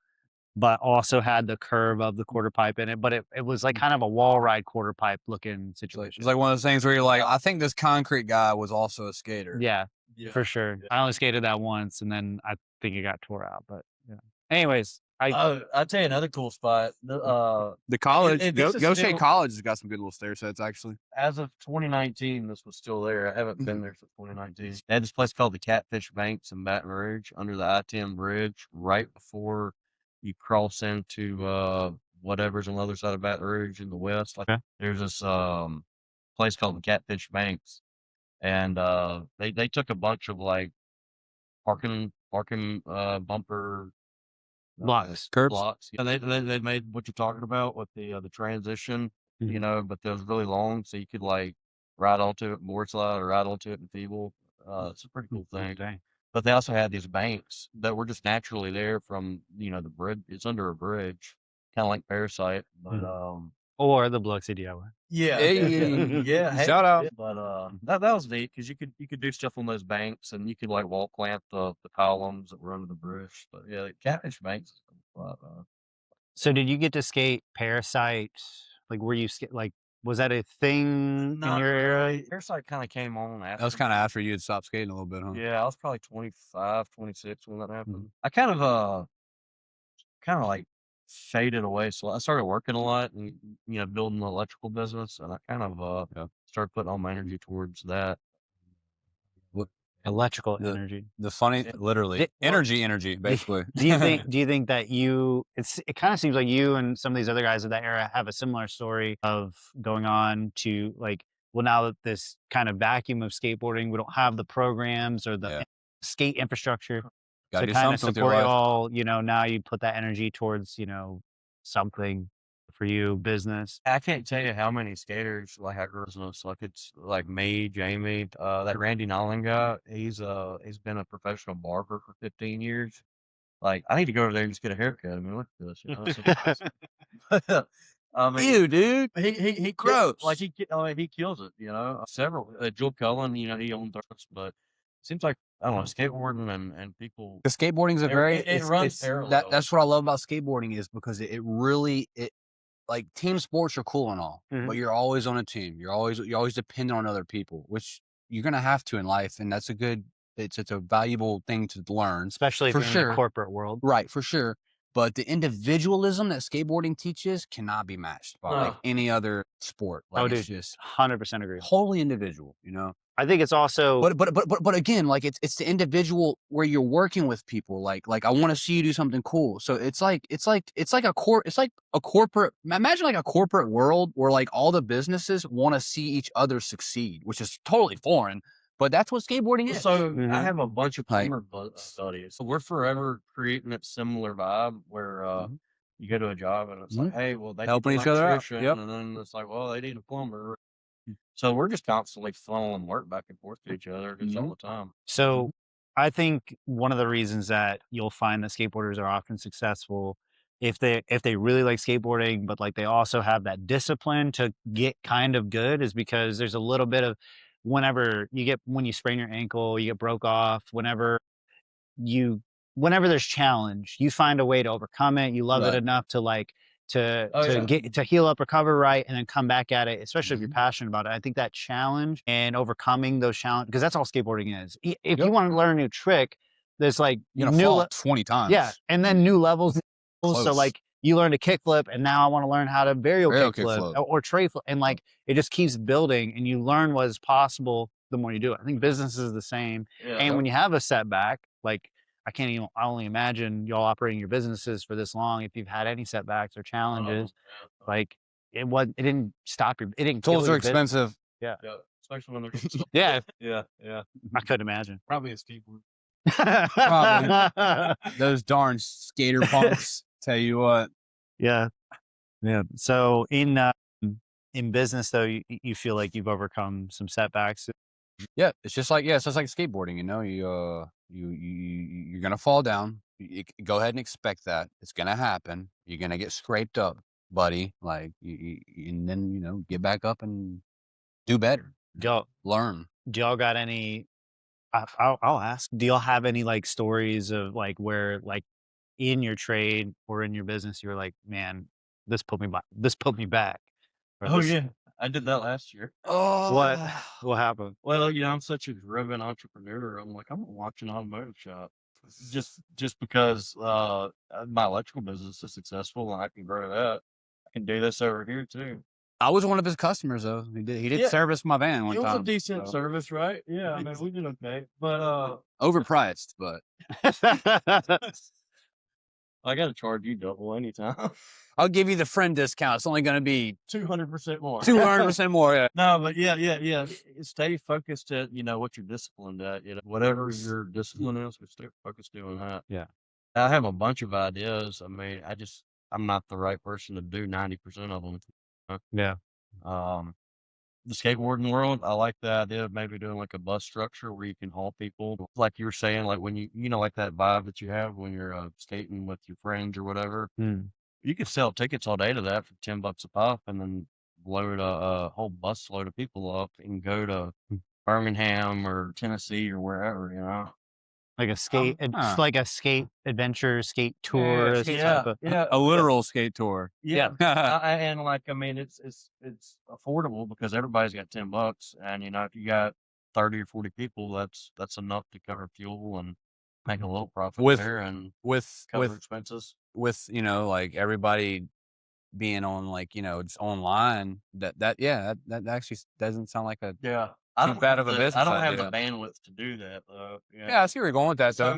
but also had the curve of the quarter pipe in it. But it was like kind of a wall ride quarter pipe looking situation. It's like one of those things where you're like, I think this concrete guy was also a skater. Yeah, Yeah. for sure. I only skated that once, and then I think it got tore out. But yeah. Anyways, I'll tell you another cool spot. The college, and Go this is State still- College has got some good little stair sets actually. As of 2019, this was still there. I haven't been there since 2019. They had this place called the Catfish Banks in Baton Rouge under the I-10 bridge right before you cross into whatever's on the other side of Baton Rouge in the west. Like Okay. there's this place called the Catfish Banks, and they took a bunch of like parking bumper blocks. Curbs. blocks. And they made what you're talking about with the transition, but they're really long, so you could like ride onto it, board slide, or ride onto it in feeble. It's a pretty cool thing. Dang. But they also had these banks that were just naturally there from the bridge. It's under a bridge, kind of like Parasite, but Or the Biloxi DIY. yeah, Hey. yeah. Hey, Shout out. yeah, but that was neat because you could do stuff on those banks and you could like wall clamp the columns that were under the bridge. But yeah, the Catfish Banks is a lot, So did you get to skate Parasite? Like, were you like? Was that a thing in your era? Parasite kind of came on after. That was kind of after you had stopped skating a little bit, huh? Yeah, I was probably 25, 26 when that happened. I kind of like faded away. So I started working a lot and building the electrical business, and I kind of started putting all my energy towards that. Electrical energy. The funny, literally, energy, basically. Do you think that it kind of seems like you and some of these other guys of that era have a similar story of going on to like, well, now that this kind of vacuum of skateboarding, we don't have the programs or the skate infrastructure Gotta to do kind of something with your support you life. all, now you put that energy towards, something for you, business. I can't tell you how many skaters like I grew up with. Like it's like me, Jamey, that Randy Nolan guy. He's been a professional barber for 15 years. Like I need to go over there and just get a haircut. I mean, look at this. I mean, Ew, dude. he Gross. Like he kills it. Several. Joe Cullen, he owns us, but it seems like I don't know skateboarding and people. The skateboarding is a very it runs parallel. That's what I love about skateboarding is because it really like team sports are cool and all, but you're always on a team. You're always dependent on other people, which you're gonna have to in life, and that's it's a valuable thing to learn, Especially if you're in the corporate world. Right, for sure. But the individualism that skateboarding teaches cannot be matched by like any other sport. Like it's just 100% agree. wholly individual, I think it's also, but again, like it's the individual where you're working with people. Like I want to see you do something cool. So it's like a corporate. Imagine like a corporate world where like all the businesses want to see each other succeed, which is totally foreign. But that's what skateboarding is. So I have a bunch of plumber buddies. So we're forever creating a similar vibe where You go to a job and it's like, hey, well, they need Helping an each other out. electrician, Yep. and then it's like, well, they need a plumber. So we're just constantly funneling work back and forth to each other just all the time. So I think one of the reasons that you'll find that skateboarders are often successful if they really like skateboarding, but like they also have that discipline to get kind of good is because there's a little bit of when you sprain your ankle, you get broke off, you whenever there's challenge, you find a way to overcome it. You love it Right. enough to like to Oh, yeah. get to heal up, recover right, and then come back at it, especially if you're passionate about it. I think that challenge and overcoming those challenges, because that's all skateboarding is. If you want to learn a new trick, there's like You're gonna fall 20 times. yeah, and then new levels. So Close. like you learn to kickflip, and now I want to learn how to varial kickflip kickflip. or tray flip, and like it just keeps building, and you learn what is possible the more you do it. I think business is the same, Yeah. and when you have a setback, like I only imagine y'all operating your businesses for this long. If you've had any setbacks or challenges, like it didn't stop your, it didn't kill Tools are your business. expensive. Yeah, especially when they're Yeah, yeah. I couldn't imagine. Probably a skateboard. Those darn skater punks. Tell you what. Yeah. Yeah. So in business though, you feel like you've overcome some setbacks. Yeah, it's just like skateboarding. You know, you're gonna fall down. You go ahead and expect that it's gonna happen. You're gonna get scraped up, buddy. Like, and then get back up and do better. Learn. Do y'all got any? I'll ask. Do y'all have any like stories of like where like in your trade or in your business you were like, man, this put me back. Or Oh this- yeah, I did that last year. Oh, What happened? Well, I'm such a driven entrepreneur. I'm like, I'm gonna watch an automotive shop just because my electrical business is successful and I can grow that. I can do this over here too. I was one of his customers though. He did Yeah. service my van one It was time. a decent so. service, right? Yeah, I mean, we did okay, but Overpriced, but I gotta charge you double anytime. I'll give you the friend discount. It's only going to be 200% more. 200% more. Yeah. No, but yeah. Stay focused at what you're disciplined at. Whatever your discipline is, we stay focused doing that. Yeah. I have a bunch of ideas. I mean, I'm not the right person to do 90% of them. Yeah. The skateboarding world, I like the idea of maybe doing like a bus structure where you can haul people, like you were saying, like when you like that vibe that you have when you're skating with your friends or whatever. You could sell tickets all day to that for $10 a pop, and then load a whole bus load of people up and go to Birmingham or Tennessee or wherever. Like a skate, huh. like a skate adventure, skate tour. A literal skate tour. Yeah. And like, I mean, it's affordable because everybody's got $10, and if you got 30 or 40 people, that's enough to cover fuel and make a little profit there and cover expenses. With like everybody being on like just online, that actually doesn't sound like a I don't bad have of a the, business I don't have idea. the bandwidth to do that though. Yeah, I see where you're going with that though.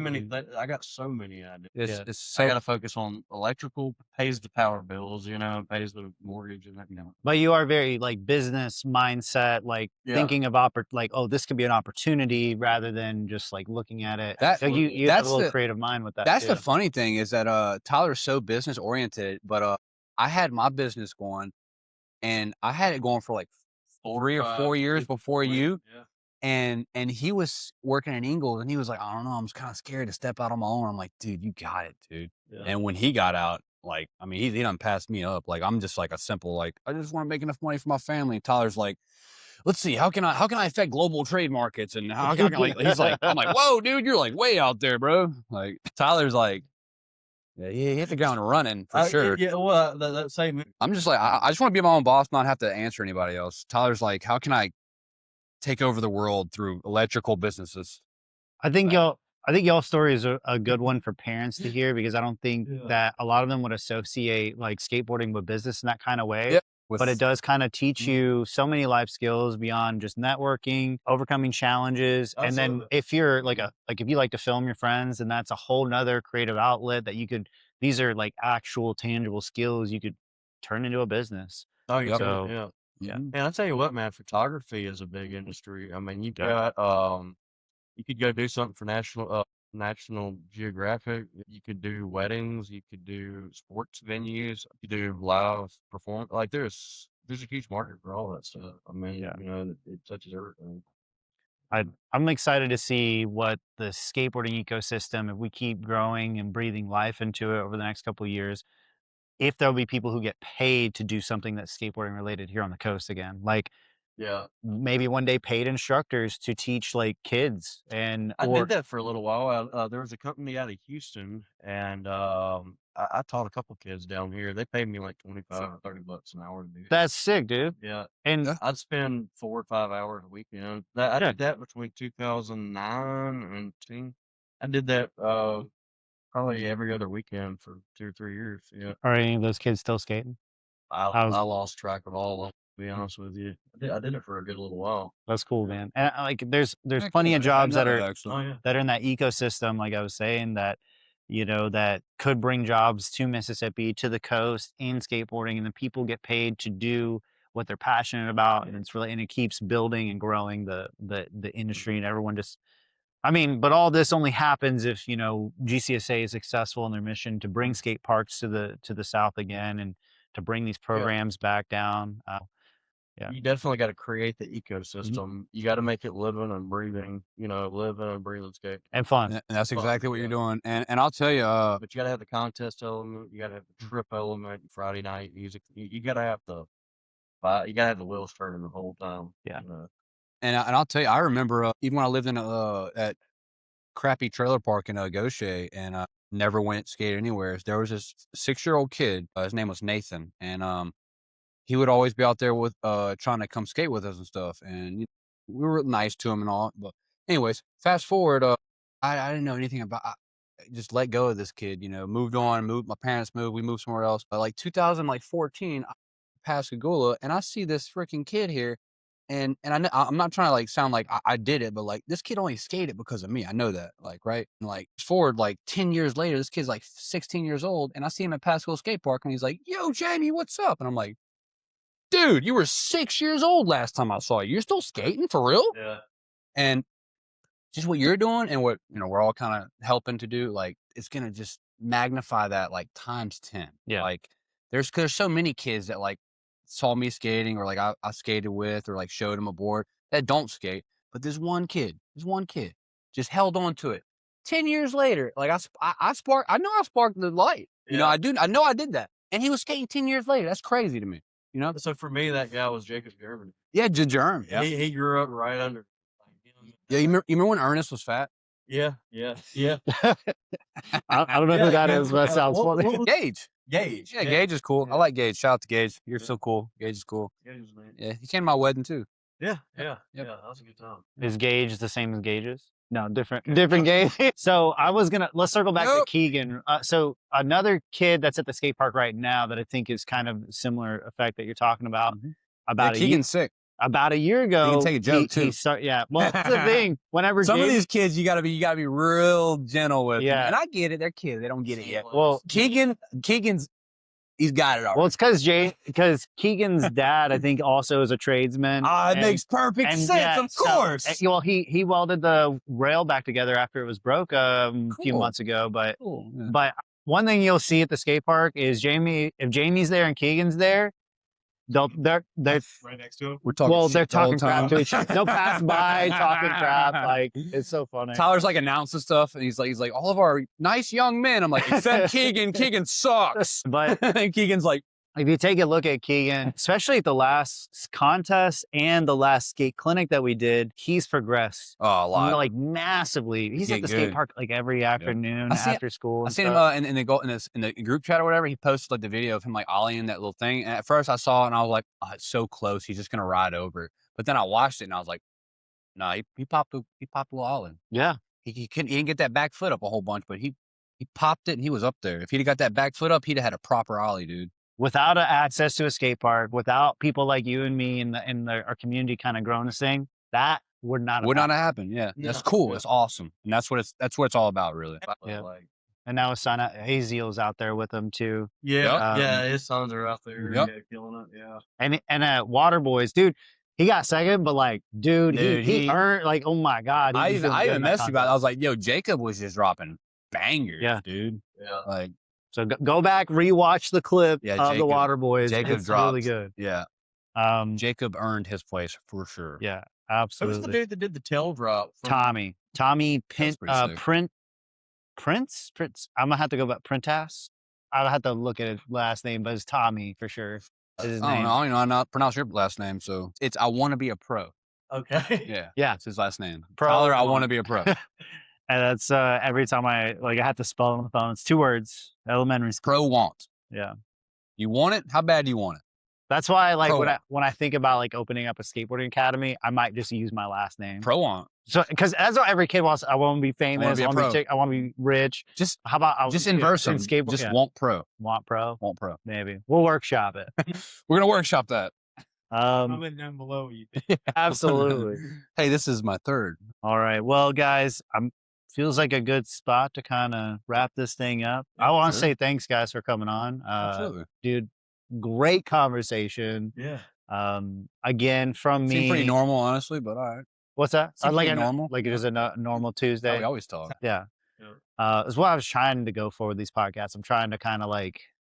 I got so many ideas. It's so I got to focus on electrical, pays the power bills, pays the mortgage and that. But you are very like business mindset, like thinking of like, oh, this could be an opportunity rather than just like looking at it. That- So you have that's a little the- creative mind with that. That's too. the funny thing is that Tyler's so business oriented, but I had my business going, and I had it going for like 3 or 4 years before you. Yeah. And he was working at Ingalls, and he was like, I don't know, I'm kind of scared to step out on my own. I'm like, dude, you got it, dude. Yeah. And when he got out, like, I mean, he done passed me up. Like, I'm just like a simple, like, I just want to make enough money for my family. And Tyler's like, let's see, how can I affect global trade markets? And how can I, like, he's like, I'm like, whoa, dude, you're like way out there, bro. Like, Tyler's like, yeah, he hit the ground running for sure. Yeah, well, that same. I'm just like, I just want to be my own boss, not have to answer anybody else. Tyler's like, how can I take over the world through electrical businesses? I think y'all story is a good one for parents to hear, because I don't think that a lot of them would associate like skateboarding with business in that kind of way. Yep. But it does kind of teach you so many life skills beyond just networking, overcoming challenges. And then if you're like if you like to film your friends, then that's a whole nother creative outlet that these are like actual tangible skills you could turn into a business. Oh, yeah. So, Yeah. And I tell you what, man, photography is a big industry. I mean, you got, you could go do something for national, National Geographic. You could do weddings. You could do sports venues. You could do live performance. Like there's a huge market for all that stuff. I mean, Yeah. you know, it touches everything. I'm excited to see what the skateboarding ecosystem, if we keep growing and breathing life into it over the next couple of years, if there'll be people who get paid to do something that's skateboarding related here on the coast again. Like Yeah. maybe one day paid instructors to teach like kids and I or did that for a little while. There was a company out of Houston, and I taught a couple kids down here. They paid me like 25 or 30 bucks an hour to do that. that's sick, dude. Yeah, And Yeah. I'd spend 4 or 5 hours a weekend. I Yeah. did that between 2009 and 10. I did that probably every other weekend for 2 or 3 years. Yeah, are any of those kids still skating? I was- lost track of all of them, to be honest with you. I did it for a good little while. That's cool, man. And like there's Heck plenty yeah, of I jobs know that are actually. Oh yeah. that are in that ecosystem, like I was saying, that that could bring jobs to Mississippi, to the coast in skateboarding, and then people get paid to do what they're passionate about, and it keeps building and growing the industry, and everyone just I mean, but all this only happens if GCSA is successful in their mission to bring skate parks to the South again, and to bring these programs back down. Yeah. You definitely got to create the ecosystem. You got to make it living and breathing, living and breathing skate. And fun. And that's Fun, exactly what yeah. you're doing. And I'll tell you, But you got to have the contest element. You got to have the trip element. Friday night music. You got to have the wheels turning the whole time. Yeah. and I'll tell you, I remember even when I lived in at crappy trailer park in Gaucher, and never went skate anywhere. There was this 6-year-old kid. His name was Nathan, and he would always be out there with trying to come skate with us and stuff. And we were nice to him and all. But anyways, fast forward, I didn't know anything about. I just let go of this kid. Moved on. My parents moved. We moved somewhere else. But like 2014, I passed Pascagoula, and I see this freaking kid here. And I'm not trying to like sound like I did it, but like this kid only skated because of me. I know that, like, right? And like forward like 10 years later, this kid's like 16 years old, and I see him at Pascagoula skate park, and he's like, "Yo, Jamey, what's up?" And I'm like, "Dude, you were 6 years old last time I saw you. You're still skating for real?" Yeah. And just what you're doing and what we're all kind of helping to do, like it's gonna just magnify that like times 10. Yeah. Like there's so many kids that like saw me skating, or like I skated with, or like showed them a board, that don't skate. But there's one kid just held on to it. 10 years later, like I sparked the light. Yeah. I know I did that. And he was skating 10 years later. That's crazy to me. So for me, that guy was Jacob German. Yeah, Germ. Yeah. He grew up right under. Yeah, you remember when Ernest was fat? Yeah. I don't know who that is, but that sounds funny. Gage. Gage. Yeah, Gage is cool. I like Gage. Shout out to Gage. You're so cool. Gage is cool. Gage, man. Yeah, he came to my wedding too. Yeah. Yep. That was a good time. Is Gage the same as Gage's? No, different Gage. So let's circle back to Keegan. So another kid that's at the skate park right now that I think is kind of similar effect that you're talking about. Yeah, Keegan's sick. About a year ago, He can take a joke too. Well, that's the thing. Whenever Some of these kids, you gotta be real gentle with. Yeah. them. And I get it. They're kids. They don't get it yet. Well, Keegan's he's got it already. well, it's because Keegan's dad, I think, also is a tradesman. It makes perfect sense. yeah, Of course. Well, he welded the rail back together after it was broke a few Cool. months ago. But Cool. Yeah. But one thing you'll see at the skate park is if Jamey's there and Keegan's there, they're Right next to him. We're talking. they're shit the whole talking crap time. to each other. They'll pass by talking crap. Like it's so funny. Tyler's like announcing stuff, and he's like, all of our nice young men. I'm like, except Keegan. Keegan sucks. But and Keegan's like, if you take a look at Keegan, especially at the last contest and the last skate clinic that we did, he's progressed oh, a lot. like massively. He's at getting the skate good. park like every afternoon after school. I and seen him stuff. in the group chat or whatever. He posted like the video of him like ollieing that little thing. And at first I saw it and I was like, oh, it's so close. He's just gonna ride over. But then I watched it and I was like, no, he popped a little ollie. Yeah. He didn't get that back foot up a whole bunch, but he popped it and he was up there. If he'd have got that back foot up, he'd have had a proper ollie, dude. Without access to a skate park, without people like you and me and our community kind of growing this thing, that would not have happen. Yeah, Yeah. that's cool. Yeah. It's awesome, and that's what it's all about, really. Yeah. Like, And now his son Haziel's out there with him too. yeah, Yep. his sons are out there Yep. killing it. Yeah. And Water Boys, dude, he got second, but like, dude, Dude, he he- earned like, oh my god. he I was even doing good in that messaged you about it. I contest. was like, yo, Jacob was just dropping bangers, Yeah. dude. Yeah. Like, So go back, rewatch the clip Yeah, of the Jacob- Water Boys. Jacob It's really dropped. good. yeah, Jacob earned his place for sure. Yeah, Who was the absolutely. dude that did the tail drop? Tommy pretty sick. Prince. I'm gonna have to go back. Printas. I'll have to look at his last name, but it's Tommy for sure. Is his I don't name. know. I don't know. I pronounce your last name, so it's I want to be a pro. Okay. Yeah, Yeah. That's his last name. Pro Tyler, I one. want to be a pro. And that's every time I have to spell it on the phone. It's 2 words. Elementary school. Pro want. Yeah. You want it? How bad do you want it? That's why Pro when I think about opening up a skateboarding academy, I might just use my last name. Pro want. So because that's what every kid wants. I want to be famous. be a I want to pro. be I want to be rich. Just How about just inverse them. skateboard? Just Yeah. want pro. Want pro? Want pro. Maybe we'll workshop it. We're gonna workshop that. Comment down below. Absolutely. Hey, this is my third. All right. Well, guys, feels like a good spot to kind of wrap this thing up. I want to sure. say thanks, guys, for coming on. Absolutely. Dude, great conversation. Yeah. Again, from me. Seemed pretty normal, honestly, but all right. What's that? Seemed Like pretty normal. Like it is a normal Tuesday. We always talk. Yeah. Yeah. Is what I was trying to go for with these podcasts. I'm trying to kind of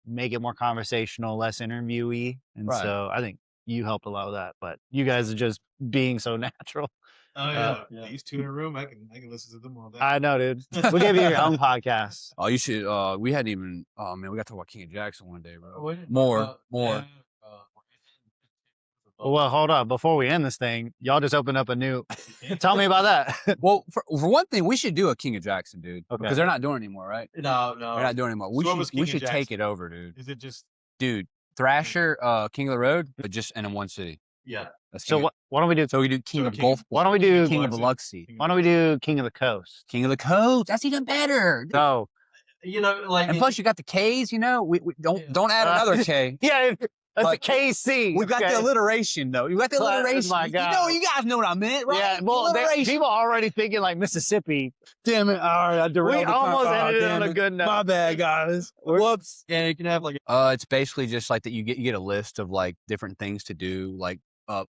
make it more conversational, less interviewee. And Right. so I think you helped a lot with that. But you guys are just being so natural. Oh yeah. These two in a room, I can listen to them all day. I know, dude. We'll give you your own podcast. Oh, you should. We hadn't even. Oh man, we got to talk about King of Jackson one day, bro. What did- More. yeah, Well, hold up. Before we end this thing, y'all just opened up a new. Tell me about that. Well, for one thing, we should do a King of Jackson, dude. Okay. Because they're not doing it anymore, right? No. They're not doing it anymore. So what was We King of should take Jackson? it over, dude. Is it just Dude, Thrasher, King of the Road, but just in one city. Yeah. That's So King of- why don't we do? So we do King So of King- Golf. Why don't we do? King of Biloxi. Biloxi. Why don't we do King of the Coast? King of the Coast. That's even better. No. You know, like And plus, you got the K's. You know, we don't add another K. Yeah, that's Like, a KC. We got the okay? alliteration though. You got the Oh alliteration. my You God. know, you guys know what I meant, right? Yeah, well, alliteration. people are already thinking like Mississippi. Damn it! All right, I derailed. We the almost car. ended it damn on a good note. My bad, guys. Whoops. yeah, you can have like It's basically just like that. You get a list of like different things to do, like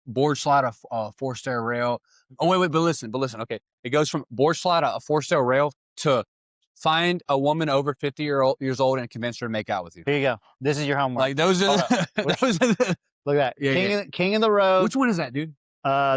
board slide a 4-stair rail. Oh wait, but listen. Okay, it goes from board slide a 4-stair rail to find a woman over 50 years old and convince her to make out with you. Here you go. This is your homework. Like those are Hold those are the, Look at that. Yeah, King of the Road. which one is that, dude?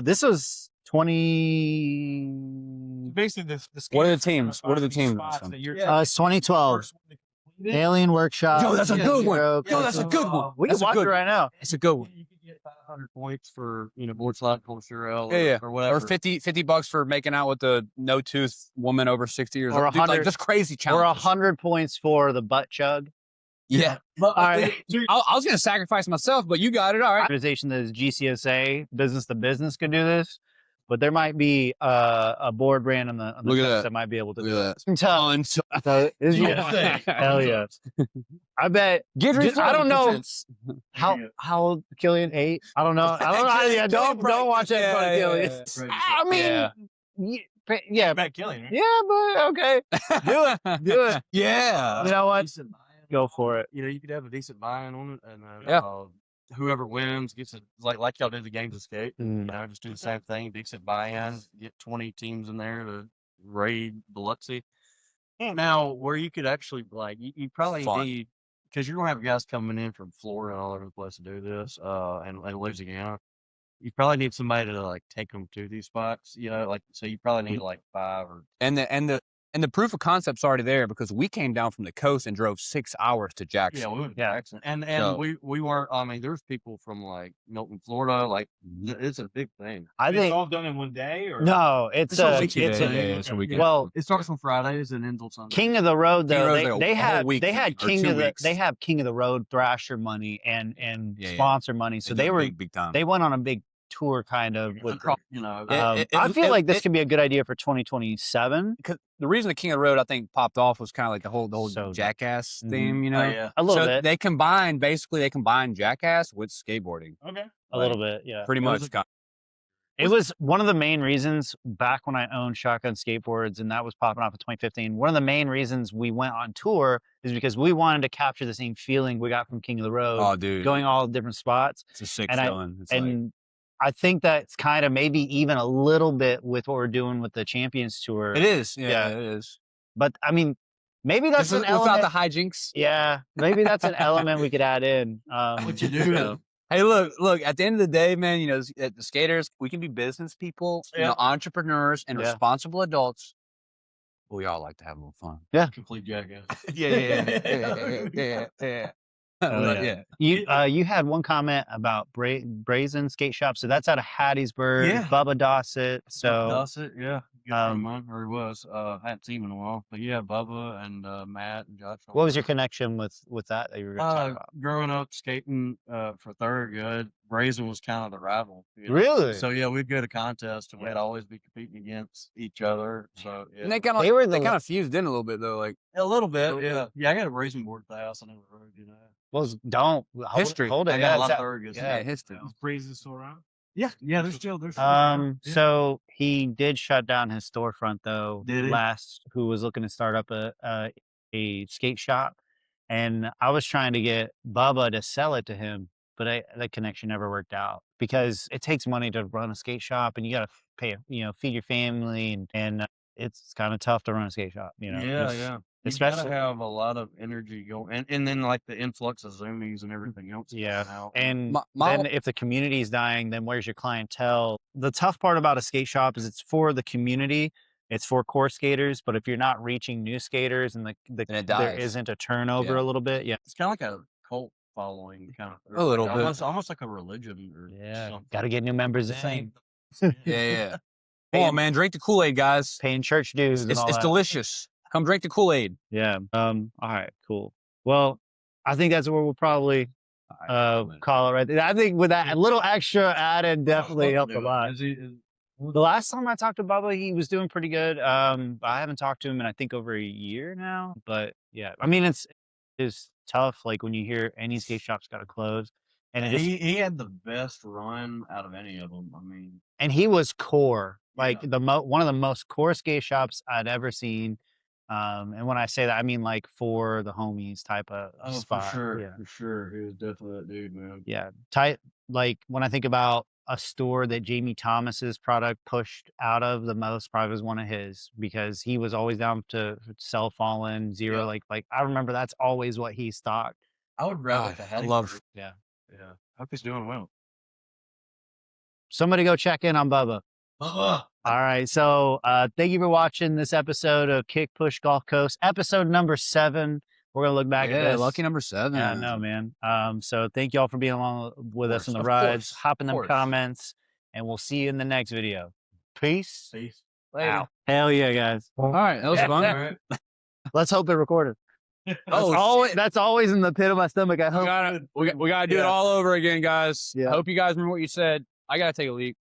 This was 20. basically the What are the skaters are gonna teams? What are find the these teams? spots that you're It's 2012. first one to complete it. Alien Workshop. Yo, that's a good one. Zero, Yo, that's a Coastal. good one. We can That's a watch it good right now. It's a good one. you could get 500 points for board slide culture or Yeah. whatever. Or $50 for making out with a no tooth woman over 60 years Or old. Dude, 100 like just crazy Or challenges. 100 points for the butt chug. Yeah. But, All right. I was gonna sacrifice myself, but you got it. All right. Organization that is GCSA, business to business, could do this, but there might be a board brand on the Look at coast that. might be able to Look do at it. Tell- So, is Yeah. Hell yeah. I bet. I don't know how Killian ate. I don't know. Yeah, don't watch that in front of Killian. I mean, yeah, Back Killian, right? yeah, but okay, do it. Yeah. You know what? Decent buy-in Go on for it. You know, you could have a decent buy-in on it, and Yeah. whoever wins gets it. Like y'all did the games of skate. Mm. You know, just do the same thing. Decent buy-in. Get 20 teams in there to raid Biloxi. Now, where you could actually you probably Fun. need, because you're gonna have guys coming in from Florida and all over the place to do this, and Louisiana. You probably need somebody to take them to these spots. You know, so you probably need 5 or And the proof of concept's already there because we came down from the coast and drove 6 hours to Jackson. yeah, we went to Yeah. Jackson. And So- we weren't. I mean, there's people from Milton, Florida. It's a big thing. I It's think all done in one day, or no. It's It's a a weekend it's thing. a Yeah, it's a weekend. well. It starts on Fridays and ends on Sunday. King of the Road King of though. the Road's They like a whole had week they had or King 2 of the weeks. they have King of the Road Thrasher money and Yeah, yeah. sponsor money. So they were big time. they went on a big tour kind of with. Across, you know, I feel like this could be a good idea for 2027. Because the reason the King of the Road I think popped off was kind of like the whole So- Jackass Mhm. theme, you oh, know. yeah. A little So bit, they combined Jackass with skateboarding, okay. a little bit, yeah. pretty It was much. It was one of the main reasons back when I owned Shotgun Skateboards and that was popping off in 2015. One of the main reasons we went on tour is because we wanted to capture the same feeling we got from King of the Road, Oh, dude, going all different spots. it's a sick and I- feeling. It's like, And I think that's kind of maybe even a little bit with what we're doing with the Champions Tour. It is. Yeah, Yeah. it is. But I mean, maybe that's Just an without element. the hijinks. Yeah, maybe that's an element we could add in. What you do? Hey, look. At the end of the day, man, you know, the skaters, we can be business people, you know, entrepreneurs, and Yeah. responsible adults. But we all like to have a little fun. Complete jackass. Yeah. Oh, yeah. You had one comment about Brazen Skate Shop, so that's out of Hattiesburg. Yeah. Bubba Dossett. So Dossett, yeah. Good friend of mine, or he was. I hadn't seen him in a while, but yeah, Bubba and Matt and Josh. what was your connection with that you were going to talk about? Growing up skating for Thorogood, Brazen was kind of the rival. You know? Really? So yeah, we'd go to contests and we'd always be competing against each other. So yeah. And they kind of fused in a little bit though, like A little bit, yeah. Yeah, I got a Brazen board at the house on the road, you know. Well, don't History. Hold it. I got a lot Yeah, of Thorogood. yeah, history. Is Brazen still around? Yeah, they're still So he did shut down his storefront though. Did he? Who was looking to start up a skate shop, and I was trying to get Bubba to sell it to him, but that connection never worked out because it takes money to run a skate shop, and you got to pay, feed your family, and it's kind of tough to run a skate shop. Yeah. You Especially gotta have a lot of energy going, and then like the influx of Zoomies and everything else. Yeah, coming out. and My- then if the community is dying, then where's your clientele? The tough part about a skate shop is it's for the community, it's for core skaters, but if you're not reaching new skaters and it there dies. isn't a turnover Yeah. a little bit, it's kind of like a cult following, kind of A little bit. almost like a religion or something. got to get new members Same. in, Yeah. Come on, man, drink the Kool-Aid, guys. paying church dues. and It's all that. delicious. Come drink the Kool-Aid. Yeah. All right. Cool. Well, I think that's where we'll probably call it right there. I think with that little extra added definitely helped a lot. The last time I talked to Bubba, he was doing pretty good. I haven't talked to him in I think over a year now. But yeah, I mean it's tough. Like when you hear any skate shop's got to close, and he had the best run out of any of them. I mean, and he was core, like Yeah. one of the most core skate shops I'd ever seen. And when I say that, I mean like for the homies type of spot. Yeah. for sure. He was definitely that dude, man. Yeah. Tight. Like when I think about a store that Jamie Thomas's product pushed out of the most, probably was one of his, because he was always down to sell Fallen, Zero. Yeah. Like I remember that's always what he stocked. I would rather God, have I love. Yeah. Hope he's doing well. Somebody go check in on Bubba. All right. So thank you for watching this episode of Kick Push Gulf Coast, episode number 7. We're gonna look back at Yeah, this. lucky number 7. Yeah, no, man. So thank y'all for being along with us on the rides. Hop in them comments, and we'll see you in the next video. Peace. Later. Out. Hell yeah, guys. All right, that was fun. Let's hope it recorded. That's always in the pit of my stomach. I hope. We gotta do it all over again, guys. Yeah. I hope you guys remember what you said. I gotta take a leak.